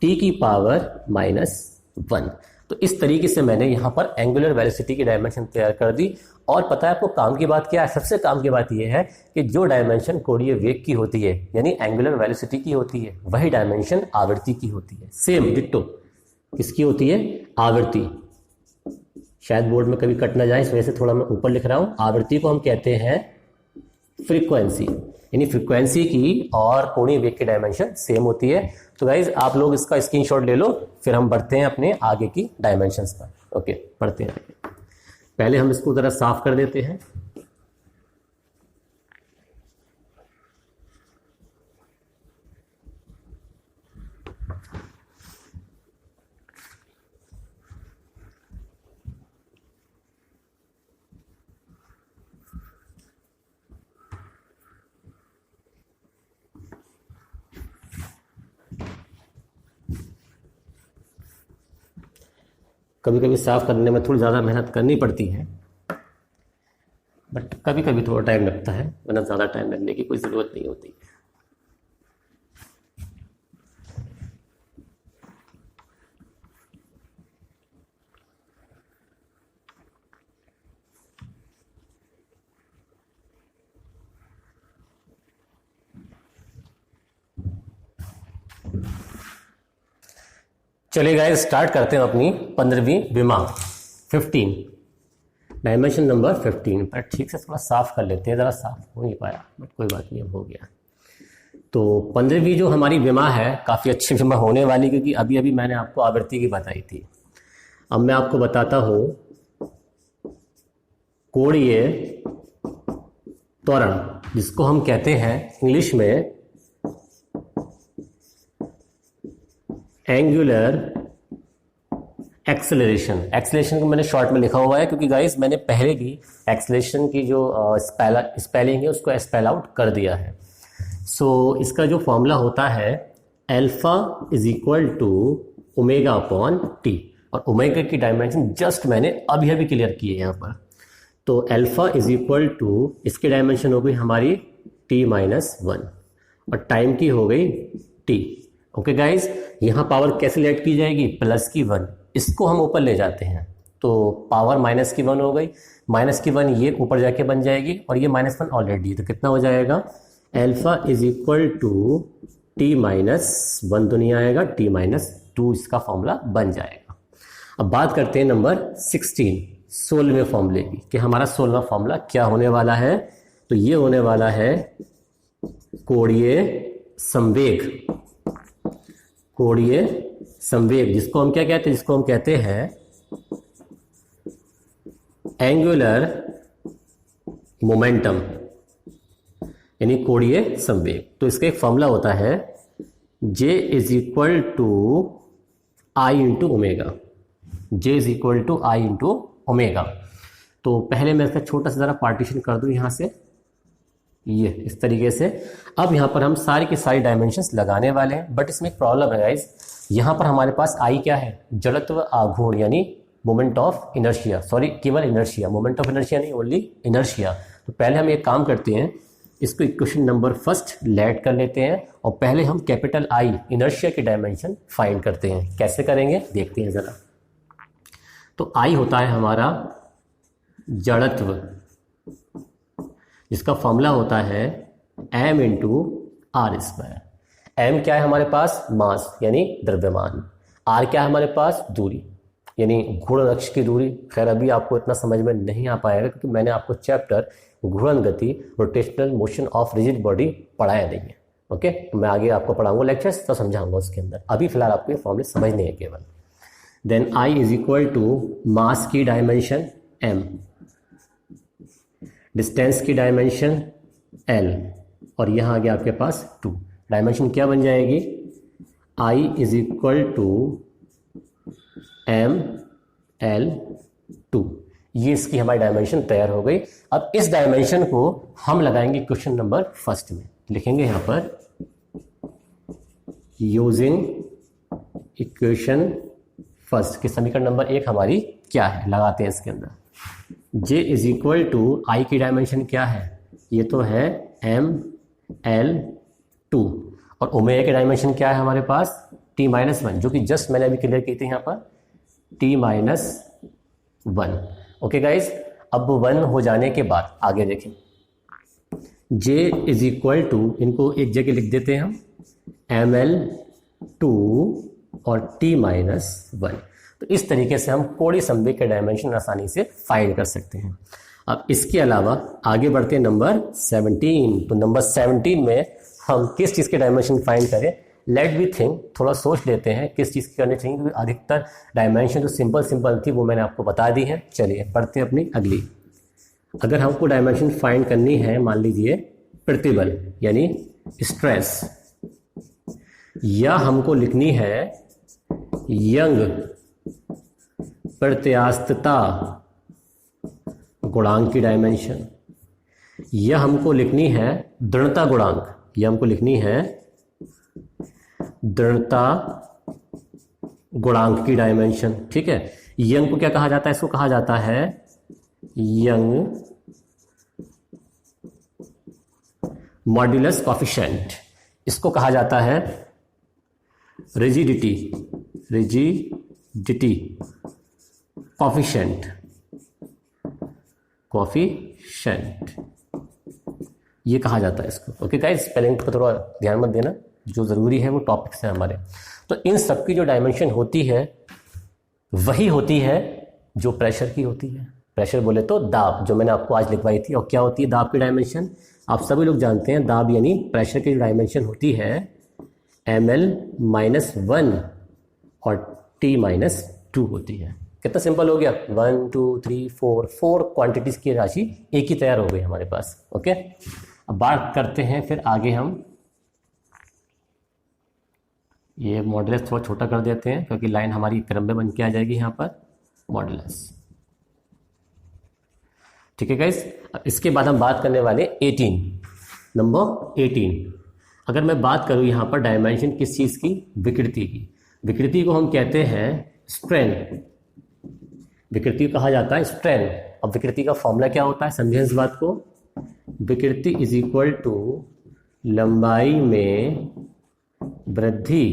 T की पावर -1। तो इस तरीके से मैंने यहाँ पर एंगुलर वेलोसिटी की डायमेंशन तैयार कर दी। और पता है आपको काम की बात क्या है, सबसे काम की बात यह है कि जो डायमेंशन कोणीय वेग की होती है यानी एंगुलर वेलोसिटी की होती है, वही डायमेंशन आवृत्ति की होती है। सेम डिट्टो किसकी होती है, आवृत्ति। शायद बोर्ड में कभी कट ना जाए, इस वजह से थोड़ा मैं ऊपर लिख रहा हूं। आवृत्ति को हम कहते हैं फ्रीक्वेंसी, यानी फ्रीक्वेंसी की और कोणीय वेग की डायमेंशन सेम होती है। तो गाइज आप लोग इसका स्क्रीनशॉट ले लो, फिर हम बढ़ते हैं अपने आगे की डायमेंशंस पर। ओके, पढ़ते हैं। पहले हम इसको जरा साफ कर देते हैं। कभी कभी साफ करने में थोड़ी ज़्यादा मेहनत करनी पड़ती है, बट कभी कभी थोड़ा टाइम लगता है, वरना ज़्यादा टाइम लगने की कोई ज़रूरत नहीं होती। चलिए गाइस, स्टार्ट करते हैं अपनी 15वीं विमा 15, डायमेंशन नंबर 15। पर ठीक से थोड़ा साफ कर लेते हैं, ज़रा साफ हो नहीं पाया बट कोई बात नहीं, अब हो गया। तो 15वीं जो हमारी विमा है काफ़ी अच्छी विमा होने वाली, क्योंकि अभी अभी मैंने आपको आवृत्ति की बताई थी। अब मैं आपको बताता हूँ कोणीय त्वरण, जिसको हम कहते हैं इंग्लिश में एंगुलर एक्सेलरेशन। एक्सेलरेशन को मैंने शॉर्ट में लिखा हुआ है क्योंकि गाइस मैंने पहले भी एक्सेलरेशन की जो स्पेलिंग है उसको स्पेल आउट कर दिया है। सो इसका जो फॉर्मूला होता है alpha is equal to omega upon T, और ओमेगा की डायमेंशन जस्ट मैंने अभी अभी क्लियर की है यहाँ पर। तो अल्फा इज इक्वल टू, इसकी डायमेंशन हो गई हमारी t माइनस 1 और टाइम की हो गई t। ओके गाइज, यहाँ पावर कैसे लेट की जाएगी, प्लस की 1, इसको हम ऊपर ले जाते हैं तो पावर माइनस की 1 हो गई, माइनस की 1 ये ऊपर जाके बन जाएगी और ये -1 ऑलरेडी, तो कितना हो जाएगा alpha is equal to t minus 1 तो नहीं आएगा, t माइनस 2 इसका फॉर्मूला बन जाएगा। अब बात करते हैं नंबर 16 16वें फॉर्मूले की कि हमारा 16वां फॉर्मूला क्या होने वाला है। तो ये होने वाला है कोणीय संवेग। कोणीय संवेग जिसको हम क्या कहते हैं, जिसको हम कहते हैं एंगुलर मोमेंटम, यानी कोणीय संवेग। तो इसका एक फॉर्मूला होता है J is equal to I into omega. J is equal to I into omega. तो पहले मैं इसका छोटा सा ज़रा पार्टीशन कर दूं यहाँ से, ये इस तरीके से। अब यहाँ पर हम सारी की सारी डायमेंशंस लगाने वाले हैं, बट इसमें एक प्रॉब्लम है गाइज। यहाँ पर हमारे पास आई क्या है, जड़त्व आघूर्ण यानी मोमेंट ऑफ इनर्शिया, सॉरी केवल इनर्शिया, मोमेंट ऑफ इनर्शिया नहीं, ओनली इनर्शिया। तो पहले हम एक काम करते हैं, इसको इक्वेशन नंबर फर्स्ट लेट कर लेते हैं और पहले हम कैपिटल आई इनर्शिया की डायमेंशन फाइंड करते हैं। कैसे करेंगे देखते हैं ज़रा। तो आई होता है हमारा जड़त्व, जिसका फॉर्मूला होता है m into R square. M क्या है हमारे पास, मास यानी द्रव्यमान। आर क्या है हमारे पास, दूरी यानी घूर्णन अक्ष की दूरी। खैर अभी आपको इतना समझ में नहीं आ पाएगा क्योंकि मैंने आपको चैप्टर घूर्णन गति rotational motion of rigid body पढ़ाया नहीं है। ओके, मैं आगे आपको पढ़ाऊंगा लेक्चर्स तो समझाऊंगा उसके अंदर। अभी फिलहाल आपको ये फॉर्मूले समझने हैं केवल। Then I is equal to mass की डायमेंशन m, डिस्टेंस की डायमेंशन l, और यहाँ आ गया आपके पास 2। डायमेंशन क्या बन जाएगी, I is equal to m l 2। ये इसकी हमारी डायमेंशन तैयार हो गई। अब इस डायमेंशन को हम लगाएंगे क्वेश्चन नंबर फर्स्ट में। लिखेंगे यहाँ पर यूजिंग इक्वेशन फर्स्ट कि समीकरण नंबर 1 हमारी क्या है, लगाते हैं इसके अंदर। J इज इक्वल टू आई की डायमेंशन क्या है, ये तो है m l 2, और ओमेगा की डायमेंशन क्या है हमारे पास t माइनस 1, जो कि जस्ट मैंने अभी क्लियर की थी यहाँ पर t माइनस 1। ओके गाइज, अब 1 हो जाने के बाद आगे देखें। J इज इक्वल टू, इनको एक जगह लिख देते हैं हम, ml 2 और t माइनस 1। तो इस तरीके से हम कोणीय संवेग के डायमेंशन आसानी से फाइंड कर सकते हैं। अब इसके अलावा आगे बढ़ते हैं नंबर 17। तो नंबर 17 में हम किस चीज़ के डायमेंशन फाइंड करें, लेट बी थिंक, थोड़ा सोच लेते हैं किस चीज़ की करनी चाहिए, क्योंकि अधिकतर डायमेंशन जो सिंपल थी वो मैंने आपको बता दी है। चलिए पढ़ते हैं अपनी अगली। अगर हमको डायमेंशन फाइंड करनी है, मान लीजिए प्रतिबल यानी स्ट्रेस, या हमको लिखनी है यंग प्रत्यास्थता गुणांक की डायमेंशन, या हमको लिखनी है दृढ़ता गुणांक, या हमको लिखनी है दृढ़ता गुणांक की डायमेंशन। ठीक है, यंग को क्या कहा जाता है, इसको कहा जाता है यंग मॉड्यूलस कॉफिशिएंट, इसको कहा जाता है रिजिडिटी कॉफिशिएंट ये कहा जाता है इसको। ओके गाइस, स्पेलिंग पर थोड़ा ध्यान मत देना, जो ज़रूरी है वो टॉपिक्स हैं हमारे। तो इन सब की जो डायमेंशन होती है वही होती है जो प्रेशर की होती है। प्रेशर बोले तो दाब, जो मैंने आपको आज लिखवाई थी। और क्या होती है दाब की डायमेंशन, आप सभी लोग जानते हैं। दाब यानी प्रेशर की जो डायमेंशन होती है ml माइनस 1 और t माइनस 2 होती है। कितना सिंपल हो गया, 1 2 3 4 क्वांटिटीज की राशि एक ही तैयार हो गई हमारे पास। ओके, अब बात करते हैं फिर आगे हम ये मॉडुलस थोड़ा छोटा कर देते हैं क्योंकि लाइन हमारी क्रम में बन के आ जाएगी यहाँ पर मॉडुलस। ठीक है गाइस, इसके बाद हम बात करने वाले 18, नंबर 18। अगर मैं बात करूँ यहाँ पर डायमेंशन किस चीज़ की, विकृति की। विकृति को हम कहते हैं स्ट्रेन, विकृति कहा जाता है स्ट्रेन। अब विकृति का फॉर्मूला क्या होता है, समझें इस बात को। विकृति इज इक्वल टू लंबाई में वृद्धि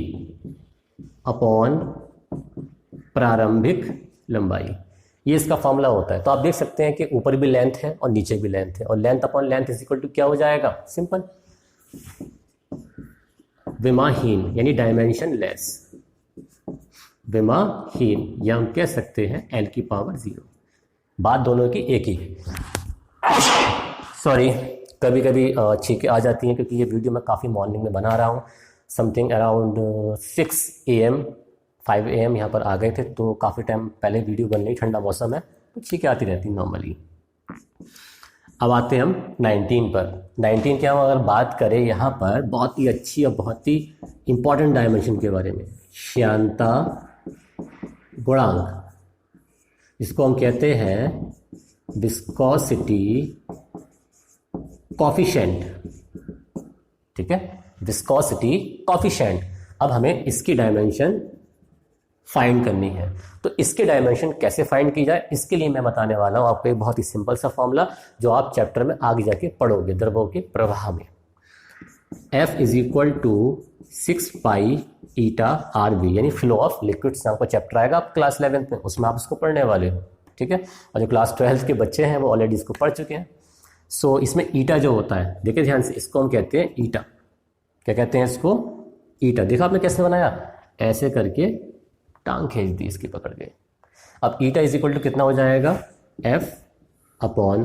अपॉन प्रारंभिक लंबाई, ये इसका फॉर्मूला होता है। तो आप देख सकते हैं कि ऊपर भी लेंथ है और नीचे भी लेंथ है, और length upon length is equal to क्या हो जाएगा, सिंपल, विमाहीन यानी डायमेंशन लेस, विमाहीन, या हम कह सकते हैं l की पावर 0। बात दोनों की एक ही है। सॉरी, कभी कभी छींकें आ जाती हैं क्योंकि ये वीडियो मैं काफ़ी मॉर्निंग में बना रहा हूँ। समथिंग अराउंड 6 AM 5 AM यहाँ पर आ गए थे, तो काफ़ी टाइम पहले वीडियो बन रही, ठंडा मौसम है तो छींकें आती रहती नॉर्मली। अब आते हैं हम 19 पर। 19 की हम अगर बात करें यहाँ पर बहुत ही अच्छी और बहुत ही इंपॉर्टेंट डायमेंशन के बारे में, श्यानता गुणांक, इसको हम कहते हैं विस्कोसिटी कॉफिशिएंट। ठीक है, विस्कोसिटी कॉफिशिएंट। अब हमें इसकी डायमेंशन फाइंड करनी है। तो इसके डायमेंशन कैसे फाइंड की जाए, इसके लिए मैं बताने वाला हूं आपको एक बहुत ही सिंपल सा फॉर्मूला जो आप चैप्टर में आगे जाके पढ़ोगे, द्रवों के प्रवाह में। F is equal to 6 pi eta R V, यानी फ्लो ऑफ लिक्विड्स नाम का चैप्टर आएगा आप क्लास 11th में, उसमें आप इसको पढ़ने वाले हो। ठीक है, और जो क्लास 12th के बच्चे हैं वो ऑलरेडी इसको पढ़ चुके हैं। सो इसमें ईटा जो होता है, देखिए ध्यान से, इसको हम कहते हैं ईटा। क्या कहते हैं इसको, ईटा। देखा आपने कैसे बनाया, ऐसे करके टांग खींच दी इसकी पकड़ के। अब ईटा इज इक्वल टू कितना हो जाएगा, F upon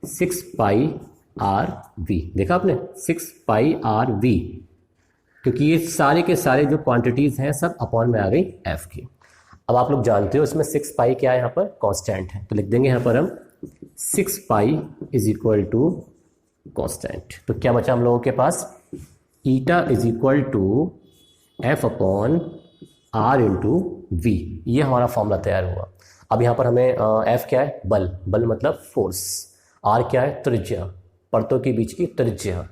6 pi R V. देखा आपने, 6 पाई आर वी, क्योंकि ये सारे के सारे जो क्वांटिटीज हैं सब अपॉन में आ गई F की। अब आप लोग जानते हो इसमें 6 पाई क्या है, यहाँ पर कांस्टेंट है, तो लिख देंगे यहाँ पर हम 6 pi is equal to constant. तो क्या बचा हम लोगों के पास, eta is equal to F upon R into V, ये हमारा फॉर्मूला तैयार हुआ। अब यहाँ पर हमें F क्या है, बल, बल मतलब फोर्स, R क्या है, त्रिज्या, परतों के बीच की त्रिज्या,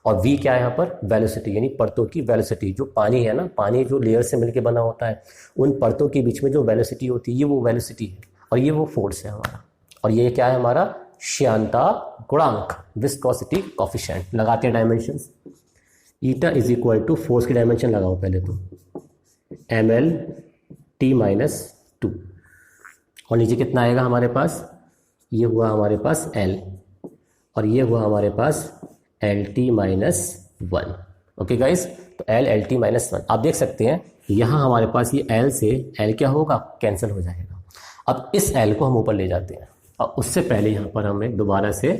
और V क्या है यहाँ पर, वेलोसिटी, यानी परतों की वेलोसिटी। जो पानी है ना, पानी जो लेयर से मिलके बना होता है, उन परतों के बीच में जो वेलोसिटी होती है, ये वो वेलोसिटी है, और ये वो फोर्स है हमारा। और ये क्या है हमारा, श्यानता गुणांक, विस्कोसिटी कॉफिशिएंट। लगाते हैं dimensions. Eta is equal to, force की डायमेंशन लगाओ पहले तो, ml T-2, और नीचे कितना आएगा हमारे पास, ये हुआ हमारे पास L, और ये हुआ हमारे पास LT-1। ओके गाइस, तो LT-1 आप देख सकते हैं यहाँ हमारे पास ये L से L क्या होगा, कैंसिल हो जाएगा। अब इस L को हम ऊपर ले जाते हैं, और उससे पहले यहाँ पर हमें दोबारा से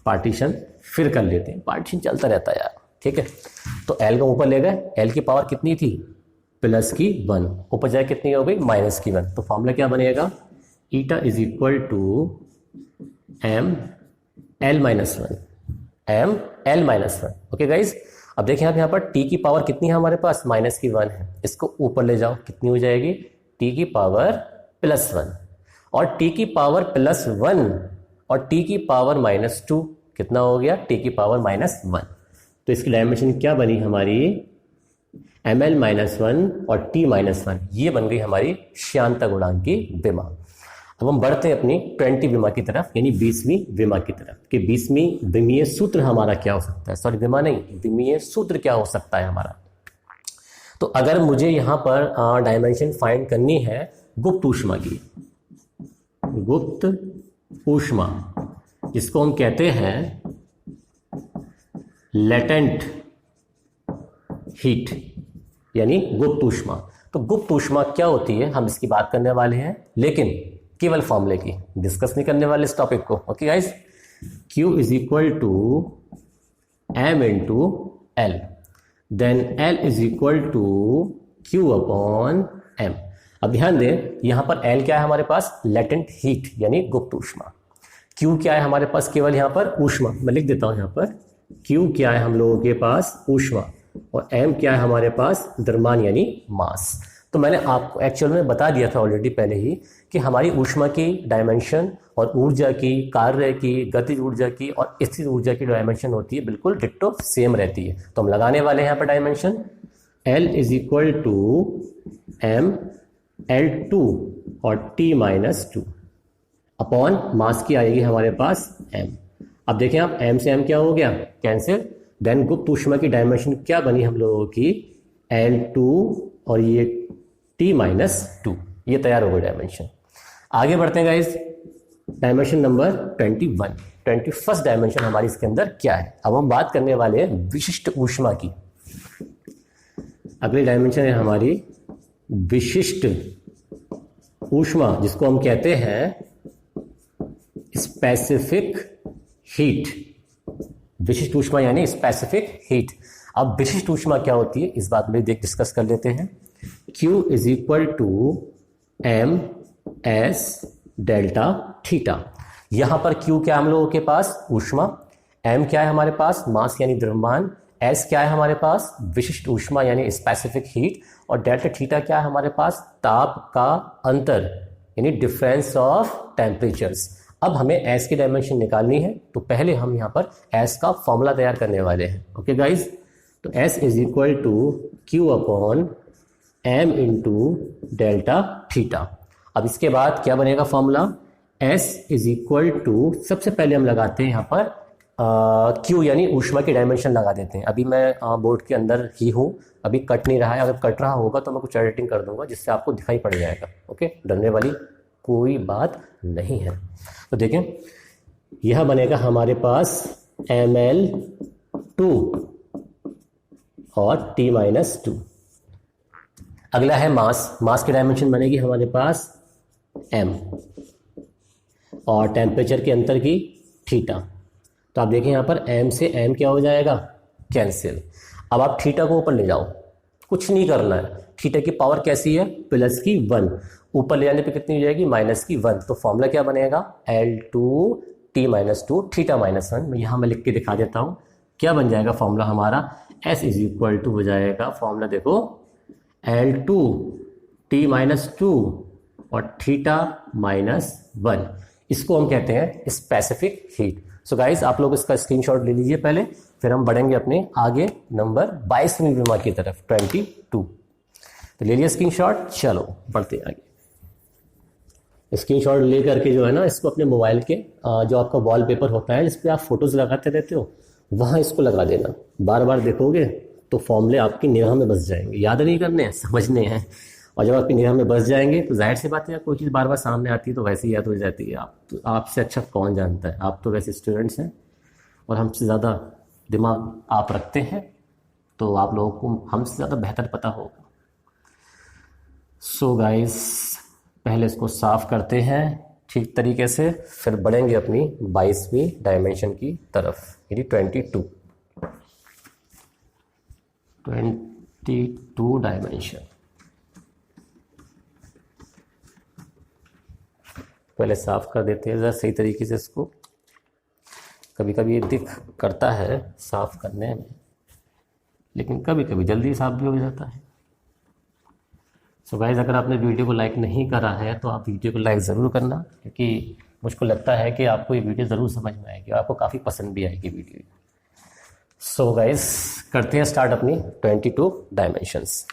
पार्टीशन फिर कर लेते हैं, पार्टीशन चलता रहता है यार। ठीक है, तो L को ऊपर ले गए, L की पावर कितनी थी, प्लस की 1, ऊपर जाए कितनी हो गई, माइनस की 1। तो फॉर्मूला क्या बनेगा, eta is equal to ML-1, ML-1। Okay guys, अब देखिए आप यहाँ पर t की पावर कितनी है हमारे पास, माइनस की 1 है, इसको ऊपर ले जाओ, कितनी हो जाएगी, t की पावर +1, और t की पावर +1 और t की पावर -2 कितना हो गया, t की पावर -1। तो इसकी डायमेंशन क्या बनी हमारी, ml-1 और t-1, ये बन गई हमारी श्यानता गुणांक की विमा। अब हम बढ़ते हैं अपनी 20 विमा की तरफ, यानी 20वीं विमा की तरफ, कि 20वीं विमीय सूत्र हमारा क्या हो सकता है, सॉरी विमा नहीं, विमीय सूत्र क्या हो सकता है हमारा। तो अगर मुझे यहाँ पर डायमेंशन फाइंड करनी है गुप्त ऊष्मा की, गुप्त ऊष्मा, जिसको हम कहते हैं लेटेंट हीट, यानी गुप्त ऊष्मा। तो गुप्त ऊष्मा क्या होती है, हम इसकी बात करने वाले हैं, लेकिन केवल फॉर्मूले की, डिस्कस नहीं करने वाले इस टॉपिक को। Okay guys, Q is equal to M into L, then L is equal to Q upon M। अब ध्यान दें, यहाँ पर L क्या है हमारे पास, लेटेंट हीट यानी गुप्त ऊष्मा। Q क्या है हमारे पास, केवल यहाँ पर ऊष्मा। मैं लिख देता हूँ यहाँ पर, Q क्या है हम लोगों के पास, ऊष्मा। और m क्या है हमारे पास, द्रव्यमान यानी मास। तो मैंने आपको एक्चुअल में बता दिया था ऑलरेडी पहले ही कि हमारी ऊष्मा की डायमेंशन और ऊर्जा की, कार्य की, गतिज ऊर्जा की और स्थिर ऊर्जा की डायमेंशन होती है बिल्कुल डिट्टो सेम रहती है। तो हम लगाने वाले हैं यहाँ पर dimension L is equal to m L2 और T-2 अपॉन मास की आएगी हमारे पास m। अब देखें आप, m से m क्या हो गया, कैंसिल। देन गुप्त ऊष्मा की डायमेंशन क्या बनी हम लोगों की, L2 और ये T-2, ये तैयार हो गई डायमेंशन। आगे बढ़ते हैं गाइस, डायमेंशन नंबर 21 डायमेंशन हमारी इसके अंदर क्या है। अब हम बात करने वाले हैं विशिष्ट ऊष्मा की। अगली डायमेंशन है हमारी विशिष्ट ऊष्मा, जिसको हम कहते हैं स्पेसिफिक हीट। विशिष्ट ऊष्मा यानी स्पेसिफिक हीट। अब विशिष्ट ऊष्मा क्या होती है, इस बात में डिस्कस कर लेते हैं। Q is equal to m s delta theta. यहां पर Q क्या है हम लोगों के पास, ऊष्मा। m क्या है हमारे पास, मास यानी द्रव्यमान। s क्या है हमारे पास, विशिष्ट ऊष्मा यानी स्पेसिफिक हीट। और डेल्टा थीटा क्या है हमारे पास, ताप का अंतर यानी डिफरेंस ऑफ टेम्परेचर्स। अब हमें s की डायमेंशन निकालनी है, तो पहले हम यहाँ पर s का फॉर्मूला तैयार करने वाले हैं। ओके गाइज, तो s is equal to Q upon m into delta theta. अब इसके बाद क्या बनेगा formula, s is equal to, सबसे पहले हम लगाते हैं यहाँ पर Q यानी ऊष्मा की डायमेंशन लगा देते हैं। अभी मैं बोर्ड के अंदर ही हूँ, अभी कट नहीं रहा है। अगर कट रहा होगा तो मैं कुछ एडिटिंग कर दूंगा जिससे आपको दिखाई पड़ जाएगा। ओके, डरने वाली कोई बात नहीं है। तो देखें, यह बनेगा हमारे पास ml2 और T-2। अगला है मास। मास की डायमेंशन बनेगी हमारे पास m और टेम्परेचर के अंतर की थीटा। तो आप देखें यहाँ पर m से m क्या हो जाएगा, कैंसिल। अब आप थीटा को ऊपर ले जाओ, कुछ नहीं करना है। थीटा की पावर कैसी है, +1, ऊपर ले जाने पे कितनी हो जाएगी, -1। तो फॉर्मूला क्या बनेगा, L2 T-2 थीटा-1। यहाँ मैं लिख के दिखा देता हूँ क्या बन जाएगा फॉर्मूला हमारा। S इज इक्वल टू हो जाएगा फॉर्मूला, देखो L2 T-2 और थीटा-1। इसको हम कहते हैं स्पेसिफिक हीट। सो गाइस, आप लोग इसका स्क्रीनशॉट ले लीजिए पहले, फिर हम बढ़ेंगे अपने आगे नंबर 22वीं विमा की तरफ, 22। तो ले लिया स्क्रीनशॉट, चलो बढ़ते हैं आगे। स्क्रीनशॉट ले करके जो है ना, इसको अपने मोबाइल के जो आपका वॉलपेपर होता है जिस पे आप फोटोज लगाते रहते हो, वहाँ इसको लगा देना। बार बार देखोगे तो फॉर्मूले आपकी निगाह में बस जाएंगे। याद नहीं करने हैं, समझने हैं। और जब आपकी निगाह में बस जाएंगे तो जाहिर सी बात है, कोई चीज़ बार बार सामने आती है तो वैसे ही याद हो जाती है। आप तो, आपसे अच्छा कौन जानता है। आप तो वैसे स्टूडेंट्स हैं और हमसे ज़्यादा दिमाग आप रखते हैं, तो आप लोगों को हमसे ज़्यादा बेहतर पता होगा। सो गाइस, पहले इसको साफ करते हैं ठीक तरीके से, फिर बढ़ेंगे अपनी 22वीं डायमेंशन की तरफ, यानी 22 डायमेंशन। पहले साफ कर देते हैं ज़रा सही तरीके से इसको। कभी कभी ये दिख करता है साफ करने में, लेकिन कभी कभी जल्दी साफ भी हो जाता है। सो गाइस, अगर आपने वीडियो को लाइक नहीं करा है तो आप वीडियो को लाइक ज़रूर करना, क्योंकि मुझको लगता है कि आपको ये वीडियो ज़रूर समझ में आएगी और आपको काफ़ी पसंद भी आएगी वीडियो। सो गाइस, करते हैं स्टार्ट अपनी 22 डायमेंशंस।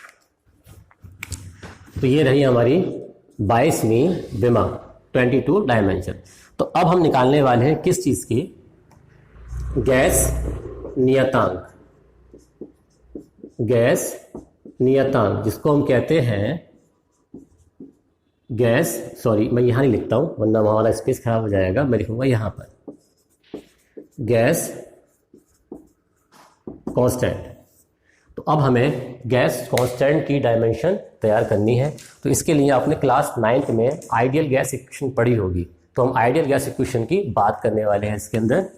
तो ये रही हमारी 22वीं विमा, 22 डायमेंशन। तो अब हम निकालने वाले हैं किस चीज़ की, गैस नियतांक। गैस नियतांक जिसको हम कहते हैं गैस, सॉरी मैं यहाँ नहीं लिखता हूँ वरना हमारा स्पेस खराब हो जाएगा, मैं लिखूंगा यहाँ पर गैस कांस्टेंट। तो अब हमें गैस कांस्टेंट की डायमेंशन तैयार करनी है। तो इसके लिए आपने क्लास 9th में आइडियल गैस इक्वेशन पढ़ी होगी, तो हम आइडियल गैस इक्वेशन की बात करने वाले हैं। इसके अंदर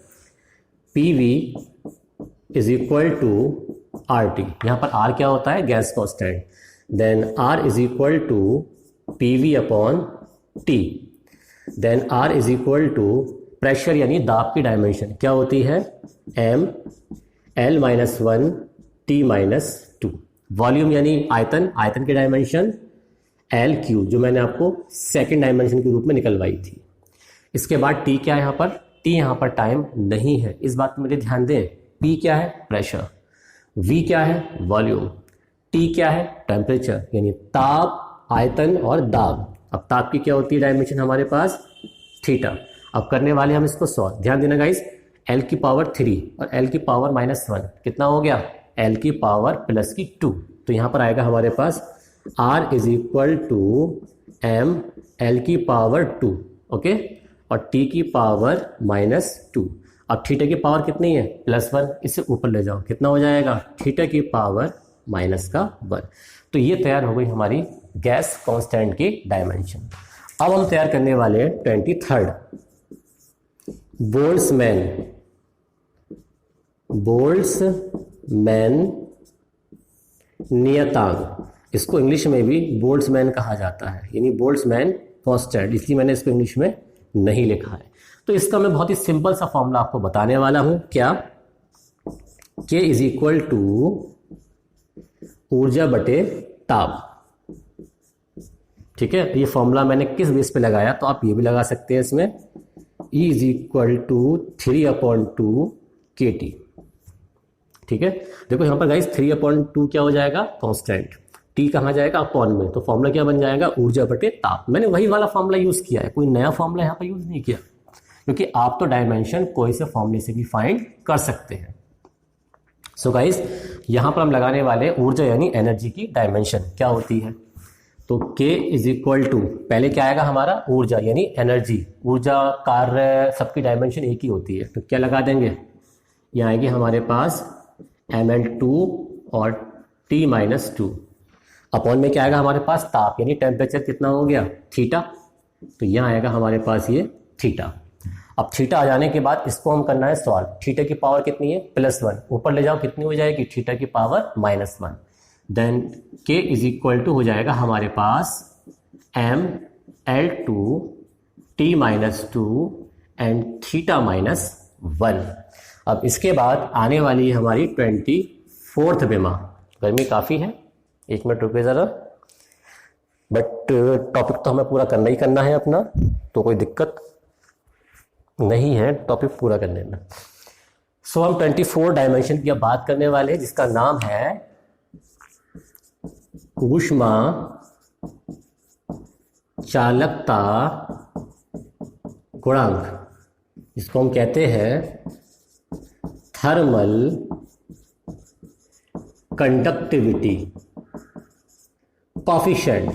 PV is equal to RT। यहाँ पर R क्या होता है, gas constant. Then R is equal to PV upon T। Then R is equal to pressure यानी दाब की डायमेंशन क्या होती है, M L-1 T minus two. Volume यानी आयतन, आयतन की डायमेंशन एल क्यू, जो मैंने आपको सेकेंड डायमेंशन के रूप में निकलवाई थी। इसके बाद टी क्या है यहाँ पर, टी यहाँ पर टाइम नहीं है, इस बात पर मेरे ध्यान दें। पी क्या है, प्रेशर। वी क्या है, वॉल्यूम। टी क्या है, टेम्परेचर यानी ताप, आयतन और दाब। अब ताप की क्या होती है डायमेंशन हमारे पास, थीटा। अब करने वाले हम इसको सॉल्व, ध्यान देना गाइस। एल की पावर 3 और एल की पावर -1 कितना हो गया, एल की पावर +2। तो यहाँ पर आएगा हमारे पास R is equal to M L की पावर 2, ओके, और T की पावर -2। अब थीटा की पावर कितनी है, +1, इसे ऊपर ले जाओ, कितना हो जाएगा, थीटा की पावर -1। तो ये तैयार हो गई हमारी गैस कांस्टेंट की डायमेंशन। अब हम तैयार करने वाले हैं 23rd बोल्ट्जमैन नियतांक। इसको इंग्लिश में भी बोल्ट्जमैन कहा जाता है, यानी बोल्ट्जमैन कांस्टेंट, इसलिए मैंने इसको इंग्लिश में नहीं लिखा है। तो इसका मैं बहुत ही सिंपल सा फॉर्मूला आपको बताने वाला हूं, क्या, K इज इक्वल टू ऊर्जा बटे ताप। ठीक है, ये फॉर्मूला मैंने किस बेस पे लगाया, तो आप ये भी लगा सकते हैं इसमें, E is equal to 3/2 kT। ठीक है, देखो यहाँ पर गाइस 3/2 क्या हो जाएगा, कांस्टेंट, T कहाँ जाएगा, अपॉन में, तो फॉर्मूला क्या बन जाएगा, ऊर्जा बटे ताप। मैंने वही वाला फॉर्मूला यूज किया है, कोई नया फॉर्मूला यहाँ पर यूज नहीं किया, क्योंकि आप तो डायमेंशन कोई से फॉर्मूले से भी फाइंड कर सकते हैं। सो गाइस यहाँ पर हम लगाने वाले ऊर्जा यानी एनर्जी की डायमेंशन क्या होती है, तो K इज इक्वल टू, पहले क्या आएगा हमारा, ऊर्जा यानी एनर्जी, ऊर्जा कार्य सबकी डायमेंशन एक ही होती है, तो क्या लगा देंगे, ये आएगी हमारे पास ml2 और T-2, अपॉन में क्या आएगा हमारे पास, ताप यानी टेम्परेचर कितना हो गया, थीटा, तो यहाँ आएगा हमारे पास ये थीटा। अब थीटा आ जाने के बाद इसको हम करना है सॉल्व। थीटा की पावर कितनी है, +1, ऊपर ले जाओ कितनी हो जाएगी, थीटा की power -1। Then K is equal to हो जाएगा हमारे पास ml2 T-2 एंड थीटा -1। अब इसके बाद आने वाली है हमारी 24th बेमा। गर्मी काफ़ी है, 1 मिनट रुके ज़रा, बट टॉपिक तो हमें पूरा करना ही करना है अपना, तो कोई दिक्कत नहीं है टॉपिक पूरा करने में। सो हम 24 डायमेंशन की अब बात करने वाले हैं, जिसका नाम है ऊष्मा चालकता गुणांक, जिसको हम कहते हैं thermal conductivity coefficient.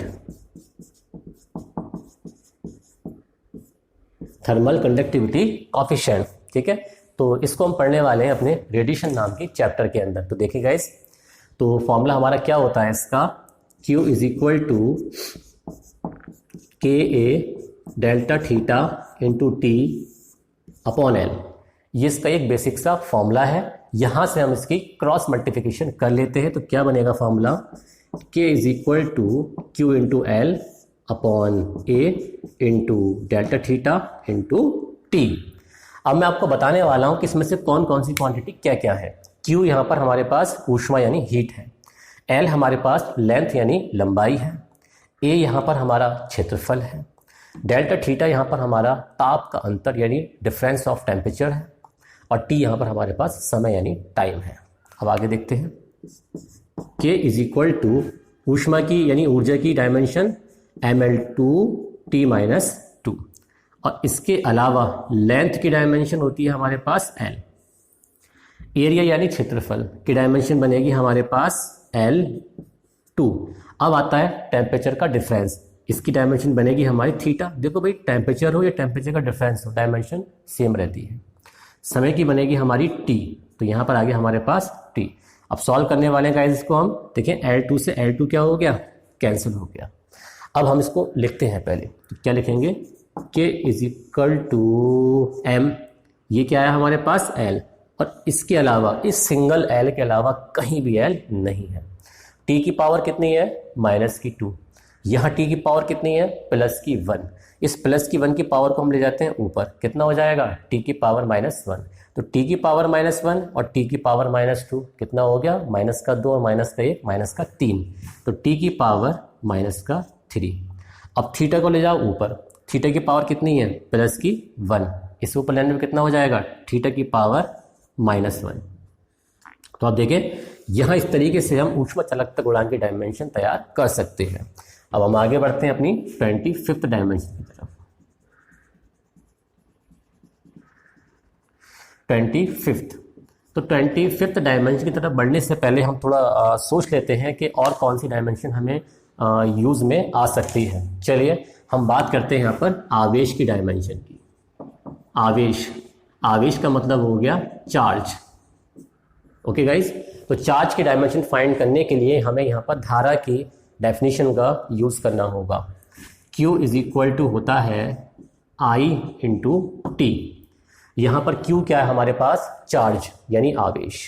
Thermal conductivity coefficient, ठीक है, तो इसको हम पढ़ने वाले हैं अपने रेडिएशन नाम की चैप्टर के अंदर। तो देखिए गाइस, तो फॉर्मूला हमारा क्या होता है इसका, Q is equal to KA delta theta into T upon L। ये इसका एक बेसिक सा फॉर्मूला है। यहाँ से हम इसकी क्रॉस मल्टीप्लिकेशन कर लेते हैं, तो क्या बनेगा formula, K is equal to Q into L upon A into delta theta into T। अब मैं आपको बताने वाला हूँ कि इसमें से कौन कौन सी क्वांटिटी क्या क्या है। Q यहाँ पर हमारे पास ऊष्मा यानी हीट है, L हमारे पास लेंथ यानी लंबाई है, A यहाँ पर हमारा क्षेत्रफल है, डेल्टा थीटा यहाँ पर हमारा ताप का अंतर यानी डिफरेंस ऑफ टेम्परेचर है, और T यहाँ पर हमारे पास समय यानी टाइम है। अब आगे देखते हैं, K इज इक्वल टू ऊष्मा की यानी ऊर्जा की डायमेंशन ml2 T-2, और इसके अलावा लेंथ की डायमेंशन होती है हमारे पास L। एरिया यानी क्षेत्रफल की डायमेंशन बनेगी हमारे पास L2। अब आता है टेम्परेचर का डिफरेंस, इसकी डायमेंशन बनेगी हमारी थीटा। देखो भाई, टेम्परेचर हो या टेम्परेचर का डिफरेंस हो, डायमेंशन सेम रहती है। समय की बनेगी हमारी T, तो यहाँ पर आ गया हमारे पास T। अब सॉल्व करने वाले हैं इसको हम, देखें L2 से L2 क्या हो गया, कैंसिल हो गया। अब हम इसको लिखते हैं, पहले तो क्या लिखेंगे, K is equal to M, ये क्या है हमारे पास L, और इसके अलावा इस सिंगल L के अलावा कहीं भी L नहीं है। T की पावर कितनी है, -2, यहाँ T की पावर कितनी है, +1, इस प्लस की 1 की पावर को हम ले जाते हैं ऊपर, कितना हो जाएगा t की पावर -1। तो t की पावर -1 और t की पावर -2 कितना हो गया, माइनस का 2 और माइनस का 1 माइनस का 3, तो t की पावर -3। अब थीटा को ले जाओ ऊपर, थीटा की पावर कितनी है प्लस की 1, इस ऊपर लेने में कितना हो जाएगा थीटा की पावर -1। तो आप देखें यहाँ इस तरीके से हम ऊष्मा चालकता गुणांक की डायमेंशन तैयार कर सकते हैं। अब हम आगे बढ़ते हैं अपनी 25th डायमेंशन की तरफ। 25th, तो 25th डायमेंशन की तरफ बढ़ने से पहले हम थोड़ा सोच लेते हैं कि और कौन सी डायमेंशन हमें यूज में आ सकती है। चलिए हम बात करते हैं यहाँ पर आवेश की डायमेंशन की। आवेश का मतलब हो गया चार्ज। ओके गाइज, तो चार्ज की डायमेंशन फाइंड करने के लिए हमें यहाँ पर धारा की डेफिनेशन का यूज करना होगा। Q इज इक्वल टू होता है I इंटू टी। यहाँ पर Q क्या है हमारे पास, चार्ज यानी आवेश।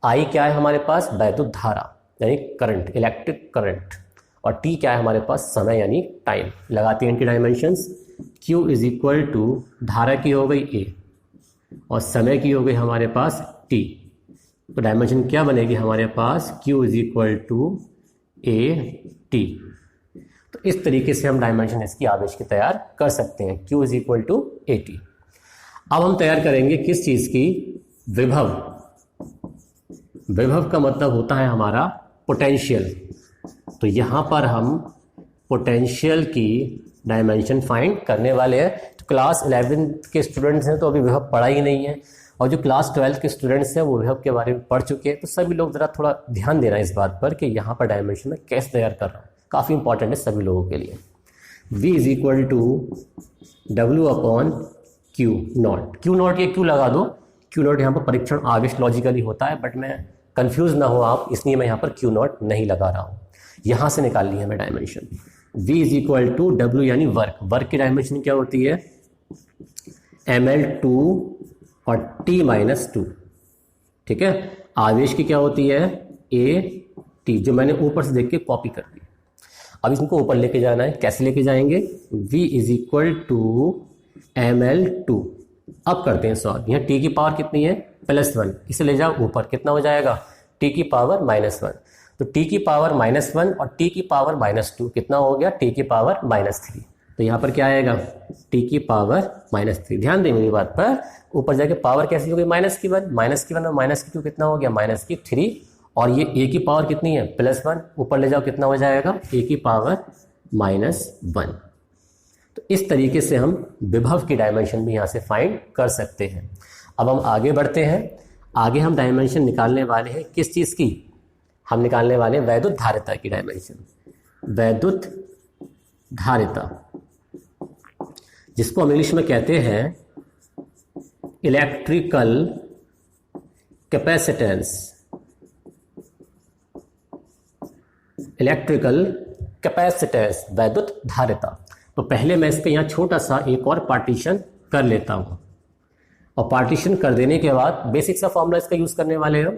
I क्या है हमारे पास, वैद्युत धारा यानी करंट, इलेक्ट्रिक करंट। और T क्या है हमारे पास, समय यानी टाइम। लगाते हैं इनकी dimensions. Q is equal to धारा की हो गई A और समय की हो गई हमारे पास T। तो डायमेंशन क्या बनेगी हमारे पास, Q is equal to AT। तो इस तरीके से हम डायमेंशन इसकी आवेश की तैयार कर सकते हैं, Q is equal to AT। अब हम तैयार करेंगे किस चीज की, विभव। विभव का मतलब होता है हमारा पोटेंशियल। तो यहां पर हम पोटेंशियल की डायमेंशन फाइंड करने वाले हैं। तो क्लास 11 के स्टूडेंट्स हैं तो अभी विभव पढ़ा ही नहीं है, और जो क्लास 12 के स्टूडेंट्स हैं वो विभव के बारे में पढ़ चुके हैं। तो सभी लोग जरा थोड़ा ध्यान देना इस बात पर कि यहाँ पर डायमेंशन में कैसे तैयार कर रहा हूँ, काफ़ी इंपॉर्टेंट है सभी लोगों के लिए। V is equal to W upon Q naught. Q naught ये क्यों लगा दो, Q नॉट यहाँ पर परीक्षण आवेश लॉजिकली होता है, बट मैं कंफ्यूज ना हो आप, इसलिए मैं यहाँ पर Q नॉट नहीं लगा रहा हूँ। यहाँ से निकाल ली है मैं dimension. V is equal to W यानी वर्क। वर्क की डायमेंशन क्या होती है, ml2 और T-2। ठीक है, आवेश की क्या होती है, AT, जो मैंने ऊपर से देख के कॉपी कर दी। अब इसको ऊपर लेके जाना है, कैसे लेके जाएंगे, V is equal to ml2। अब करते हैं सॉल्व। यहाँ T की पावर कितनी है, +1, इसे ले जाओ ऊपर, कितना हो जाएगा T की पावर -1। तो T की पावर -1 और T की पावर -2 कितना हो गया, T की पावर -3। तो यहाँ पर क्या आएगा, T की पावर -3। ध्यान दें मेरी बात पर, ऊपर जाके पावर कैसी हो गई, -1 और -2 कितना हो गया, -3। और ये A की पावर कितनी है, +1, ऊपर ले जाओ कितना हो जाएगा, A की पावर -1। तो इस तरीके से हम विभव की डायमेंशन भी यहाँ से फाइंड कर सकते हैं। अब हम आगे बढ़ते हैं। आगे हम डायमेंशन निकालने वाले हैं किस चीज़ की, हम निकालने वाले हैं वैद्युत धारिता की डायमेंशन। वैद्युत धारिता, जिसको हम इंग्लिश में कहते हैं इलेक्ट्रिकल कैपेसिटेंस। इलेक्ट्रिकल कैपेसिटेंस, वैद्युत धारिता। तो पहले मैं इसके यहाँ छोटा सा एक और पार्टीशन कर लेता हूँ, और पार्टीशन कर देने के बाद बेसिक सा फॉर्मूला इसका यूज़ करने वाले हैं।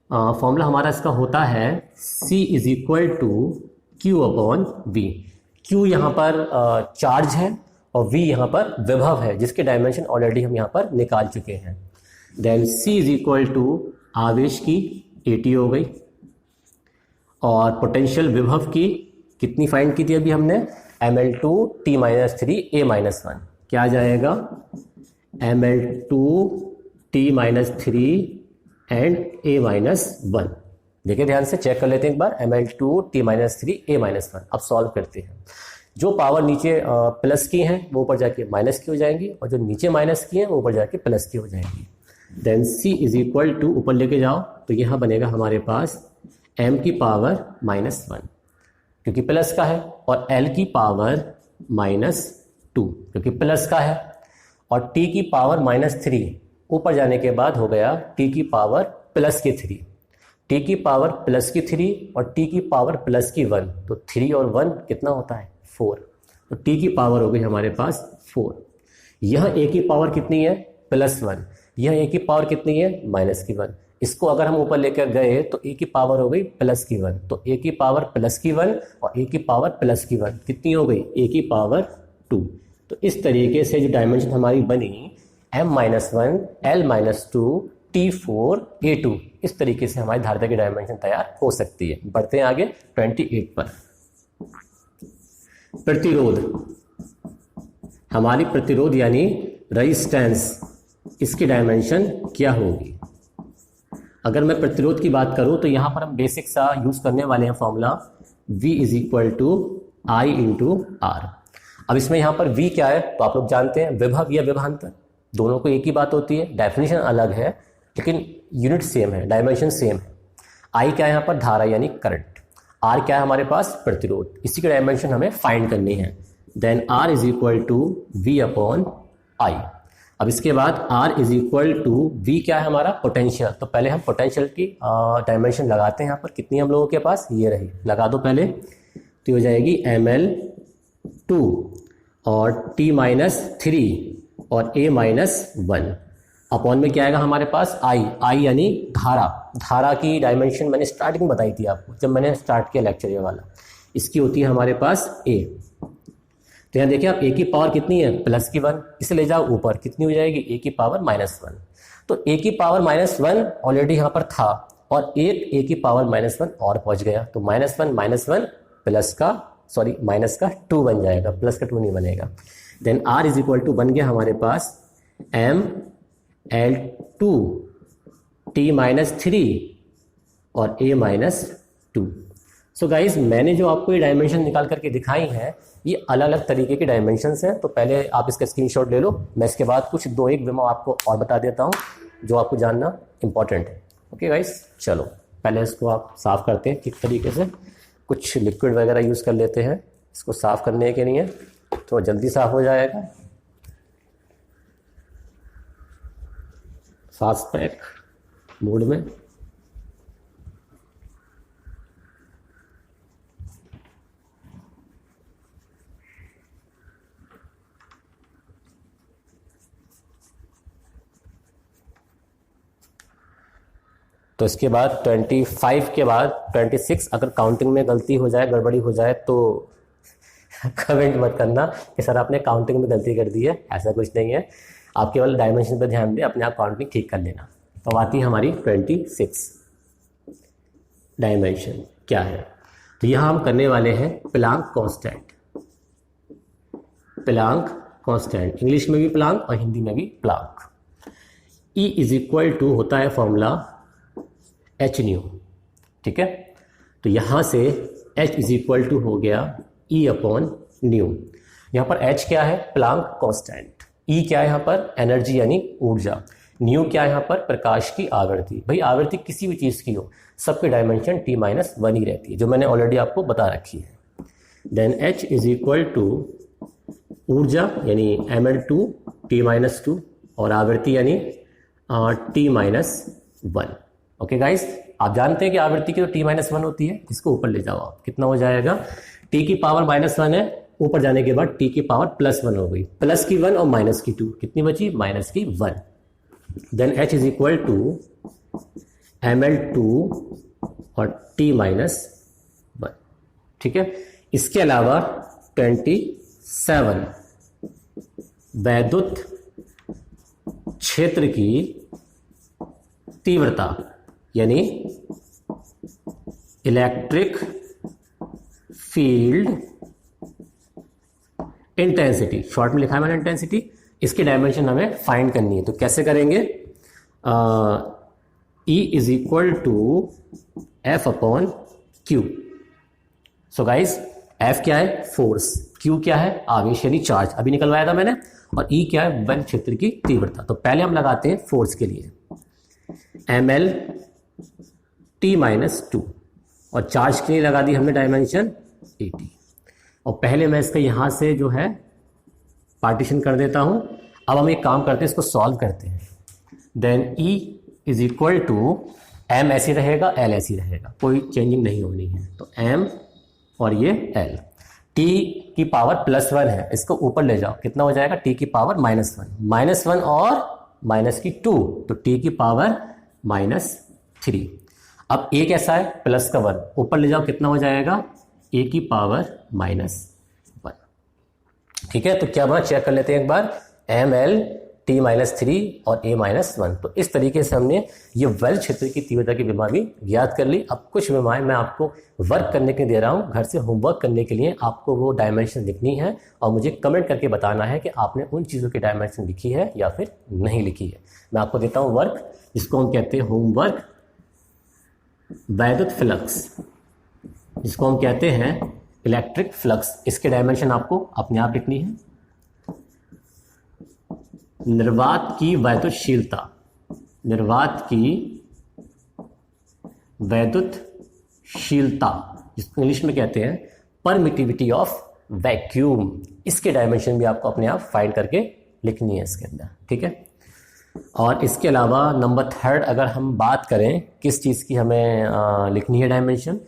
फॉर्मूला हमारा इसका होता है C is equal to Q upon V। Q यहाँ पर चार्ज है और V यहाँ पर विभव है, जिसके डायमेंशन ऑलरेडी हम यहाँ पर निकाल चुके हैं। Then C is equal to आवेश की AT हो गई, और पोटेंशियल विभव की कितनी फाइंड की थी अभी हमने, ml2 T-3 A-1। क्या आ जाएगा, ml2 T-3 एंड A-1। देखिए ध्यान से चेक कर लेते हैं एक बार, ml2 T-3 A-1। अब सॉल्व करते हैं। जो पावर नीचे प्लस की हैं वो ऊपर जाके माइनस की हो जाएंगी, और जो नीचे माइनस की हैं वो ऊपर जाके प्लस की हो जाएंगी। Then C is equal to, ऊपर लेके जाओ तो यहाँ बनेगा हमारे पास m की पावर -1 क्योंकि प्लस का है, और l की पावर -2 क्योंकि प्लस का है, और t की पावर -3 ऊपर जाने के बाद हो गया t की पावर +3। t की पावर +3 और t की पावर +1, तो 3 और 1 कितना होता है, 4। तो t की पावर हो गई हमारे पास 4। यह a की पावर कितनी है, +1। यह a की पावर कितनी है, -1। इसको अगर हम ऊपर लेकर गए तो a की पावर हो गई +1। तो a की पावर +1 और a की पावर +1 कितनी हो गई, a की पावर 2। तो इस तरीके से जो डायमेंशन हमारी बनी m-1 l-2 T4 A2, इस तरीके से हमारी धारिता की डायमेंशन तैयार हो सकती है। बढ़ते हैं आगे 28 पर। प्रतिरोध, हमारी प्रतिरोध यानी रेजिस्टेंस, इसकी डायमेंशन क्या होगी? अगर मैं प्रतिरोध की बात करूं तो यहां पर हम बेसिक सा यूज करने वाले हैं formula V is equal to I into R। अब इसमें यहां पर V क्या है तो आप लोग जानते हैं, विभव या विभवांतर, दोनों को एक ही बात होती है, डेफिनेशन अलग है लेकिन यूनिट सेम है, डायमेंशन सेम है। I क्या है यहाँ पर? धारा यानी करंट। R क्या है हमारे पास? प्रतिरोध। इसी की डायमेंशन हमें फाइंड करनी है। Then R is equal to V upon I। अब इसके बाद R is equal to V क्या है हमारा? पोटेंशियल। तो पहले हम पोटेंशियल की डायमेंशन लगाते हैं। यहाँ पर कितनी हम लोगों के पास? ये रही, लगा दो पहले। तो हो जाएगी ml2 और T-3 और A-1 अपॉन में क्या आएगा हमारे पास? I यानी धारा। धारा की डायमेंशन मैंने स्टार्टिंग बताई थी आपको जब मैंने स्टार्ट किया लेक्चर ये वाला। इसकी होती है हमारे पास A। तो यहाँ देखिए आप A की पावर कितनी है? प्लस की 1, इसे ले जाओ ऊपर, कितनी हो जाएगी? A की पावर -1। तो A की पावर -1 ऑलरेडी यहाँ पर था और एक A की पावर -1 और पहुँच गया। तो -1 प्लस का माइनस का 2 बन जाएगा, प्लस का 2 नहीं बनेगा। Then R is equal to बन गया हमारे पास ml2 T-3 और A-2। सो गाइज, मैंने जो आपको ये डायमेंशन निकाल करके दिखाई हैं ये अलग अलग तरीके की डायमेंशंस हैं। तो पहले आप इसका स्क्रीनशॉट ले लो, मैं इसके बाद कुछ 2-1 विभव आपको और बता देता हूँ जो आपको जानना इंपॉर्टेंट है। ओके गाइज, चलो पहले इसको आप साफ़ करते हैं किस तरीके से। कुछ लिक्विड वगैरह यूज़ कर लेते हैं इसको साफ़ करने के लिए, तो जल्दी साफ़ हो जाएगा। फास्ट पैक मोड में। तो इसके बाद 25 के बाद 26 अगर काउंटिंग में गलती हो जाए, गड़बड़ी हो जाए तो कमेंट मत करना कि सर आपने काउंटिंग में गलती कर दी है, ऐसा कुछ नहीं है। आप केवल डायमेंशन पर ध्यान दें, अपने आप काउंटिंग ठीक कर लेना। तो आती है हमारी 26 डायमेंशन क्या है। तो यहाँ हम करने वाले हैं Planck constant. Planck constant, English में भी प्लांक और हिंदी में भी Planck. E is equal to होता है फॉर्मूला h न्यू, ठीक है। तो यहाँ से h इज इक्वल टू हो गया E अपॉन न्यू। यहाँ पर h क्या है? Planck constant. E क्या है यहाँ पर? एनर्जी यानी ऊर्जा। न्यू क्या है यहाँ पर? प्रकाश की आवृत्ति। भाई आवृत्ति किसी भी चीज़ की हो, सबकी डायमेंशन T-1 ही रहती है, जो मैंने ऑलरेडी आपको बता रखी है। Then h is equal to ऊर्जा यानी ml2 T-2 और आवृत्ति यानी T-1। ओके गाइस, आप जानते हैं कि आवृत्ति की तो T-1 होती है। इसको ऊपर ले जाओ आप, कितना हो जाएगा? T की पावर -1 है, ऊपर जाने के बाद T की पावर +1 हो गई, प्लस की 1 और माइनस की 2, कितनी बची? माइनस की 1। Then h is equal to ml2 और T-1, ठीक है। इसके अलावा 27 वैद्युत क्षेत्र की तीव्रता यानी इलेक्ट्रिक फील्ड इंटेंसिटी, शॉर्ट में लिखा है मैंने इंटेंसिटी। इसकी डायमेंशन हमें फाइंड करनी है। तो कैसे करेंगे? E is equal to F upon Q। So guys, F क्या है? फोर्स, Q क्या है? आवेश यानी चार्ज, अभी निकलवाया था मैंने, और E क्या है? वैद्युत क्षेत्र की तीव्रता। तो पहले हम लगाते हैं फोर्स के लिए ml T-2 और चार्ज के लिए लगा दी हमने डायमेंशन 80। और पहले मैं इसका यहाँ से जो है पार्टीशन कर देता हूँ। अब हम एक काम करते हैं, इसको सॉल्व करते हैं। Then E is equal to M ऐसे रहेगा, L ऐसे रहेगा, कोई चेंजिंग नहीं होनी है। तो M और ये L। T की पावर +1 है, इसको ऊपर ले जाओ, कितना हो जाएगा? T की पावर -1 और माइनस की 2, तो T की पावर -3। अब A कैसा है? प्लस का 1, ऊपर ले जाओ, कितना हो जाएगा? A की पावर -1। ठीक है, तो क्या बना चेक कर लेते हैं एक बार, ml t-3 और a-1। तो इस तरीके से हमने ये वेल क्षेत्र की तीव्रता की विमा भी ज्ञात कर ली। अब कुछ विमाएं मैं आपको वर्क करने के लिए दे रहा हूँ, घर से होमवर्क करने के लिए आपको वो डायमेंशन लिखनी है और मुझे कमेंट करके बताना है कि आपने उन चीज़ों की डायमेंशन लिखी है या फिर नहीं लिखी है। मैं आपको देता हूँ वर्क, जिसको हम कहते हैं होमवर्क। वैद्युत फ्लक्स, जिसको हम कहते हैं इलेक्ट्रिक फ्लक्स, इसके डायमेंशन आपको अपने आप लिखनी है। निर्वात की वैद्युतशीलता, निर्वात की वैद्युतशीलता, जिसको इंग्लिश में कहते हैं परमिटिविटी ऑफ वैक्यूम, इसके डायमेंशन भी आपको अपने आप फाइंड करके लिखनी है इसके अंदर। ठीक है, और इसके अलावा नंबर 3 अगर हम बात करें किस चीज़ की हमें लिखनी है डायमेंशन,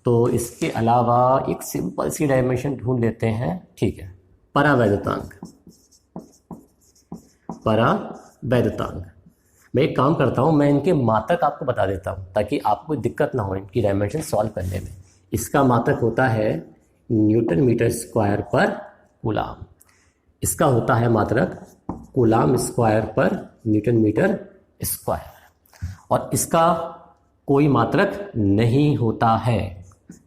तो इसके अलावा एक सिंपल सी डायमेंशन ढूंढ लेते हैं। ठीक है, परावैद्युतांक। परावैद्युतांक, मैं एक काम करता हूँ, मैं इनके मात्रक आपको बता देता हूँ ताकि आपको दिक्कत ना हो इनकी डायमेंशन सॉल्व करने में। इसका मात्रक होता है न्यूटन मीटर स्क्वायर पर कूलाम। इसका होता है मात्रक कूलाम स्क्वायर पर न्यूटन मीटर स्क्वायर, और इसका कोई मात्रक नहीं होता है।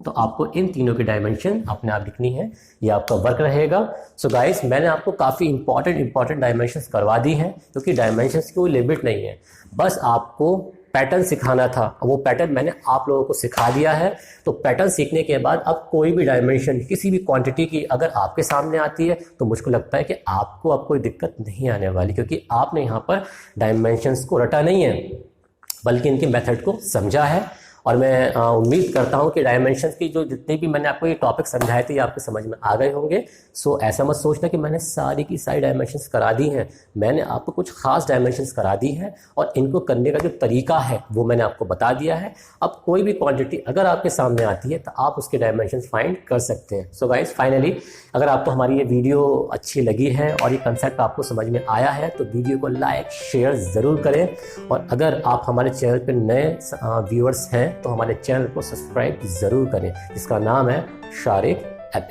तो आपको इन तीनों की डायमेंशन अपने आप लिखनी है, ये आपका वर्क रहेगा। सो गाइस, मैंने आपको काफ़ी इंपॉर्टेंट डायमेंशंस करवा दी हैं, क्योंकि डायमेंशंस की कोई लिमिट नहीं है, बस आपको पैटर्न सिखाना था। वो पैटर्न मैंने आप लोगों को सिखा दिया है। तो पैटर्न सीखने के बाद अब कोई भी डायमेंशन किसी भी क्वांटिटी की अगर आपके सामने आती है तो मुझको लगता है कि आपको अब कोई दिक्कत नहीं आने वाली, क्योंकि आपने यहाँ पर डायमेंशंस को रटा नहीं है बल्कि इनके मेथड को समझा है। और मैं उम्मीद करता हूं कि डायमेंशंस की जो जितने भी मैंने आपको ये टॉपिक समझाए थे ये आपके समझ में आ गए होंगे। सो ऐसा मत सोचना कि मैंने सारी की सारी डायमेंशंस करा दी हैं, मैंने आपको कुछ खास डायमेंशंस करा दी हैं और इनको करने का जो तरीका है वो मैंने आपको बता दिया है। अब कोई भी क्वांटिटी अगर आपके सामने आती है तो आप उसके डायमेंशंस फाइंड कर सकते हैं। सो गाइस, फाइनली अगर आपको हमारी ये वीडियो अच्छी लगी है और ये कंसेप्ट आपको समझ में आया है तो वीडियो को लाइक शेयर ज़रूर करें, और अगर आप हमारे चैनल पर नए व्यूअर्स हैं तो हमारे चैनल को सब्सक्राइब ज़रूर करें, जिसका नाम है शारिक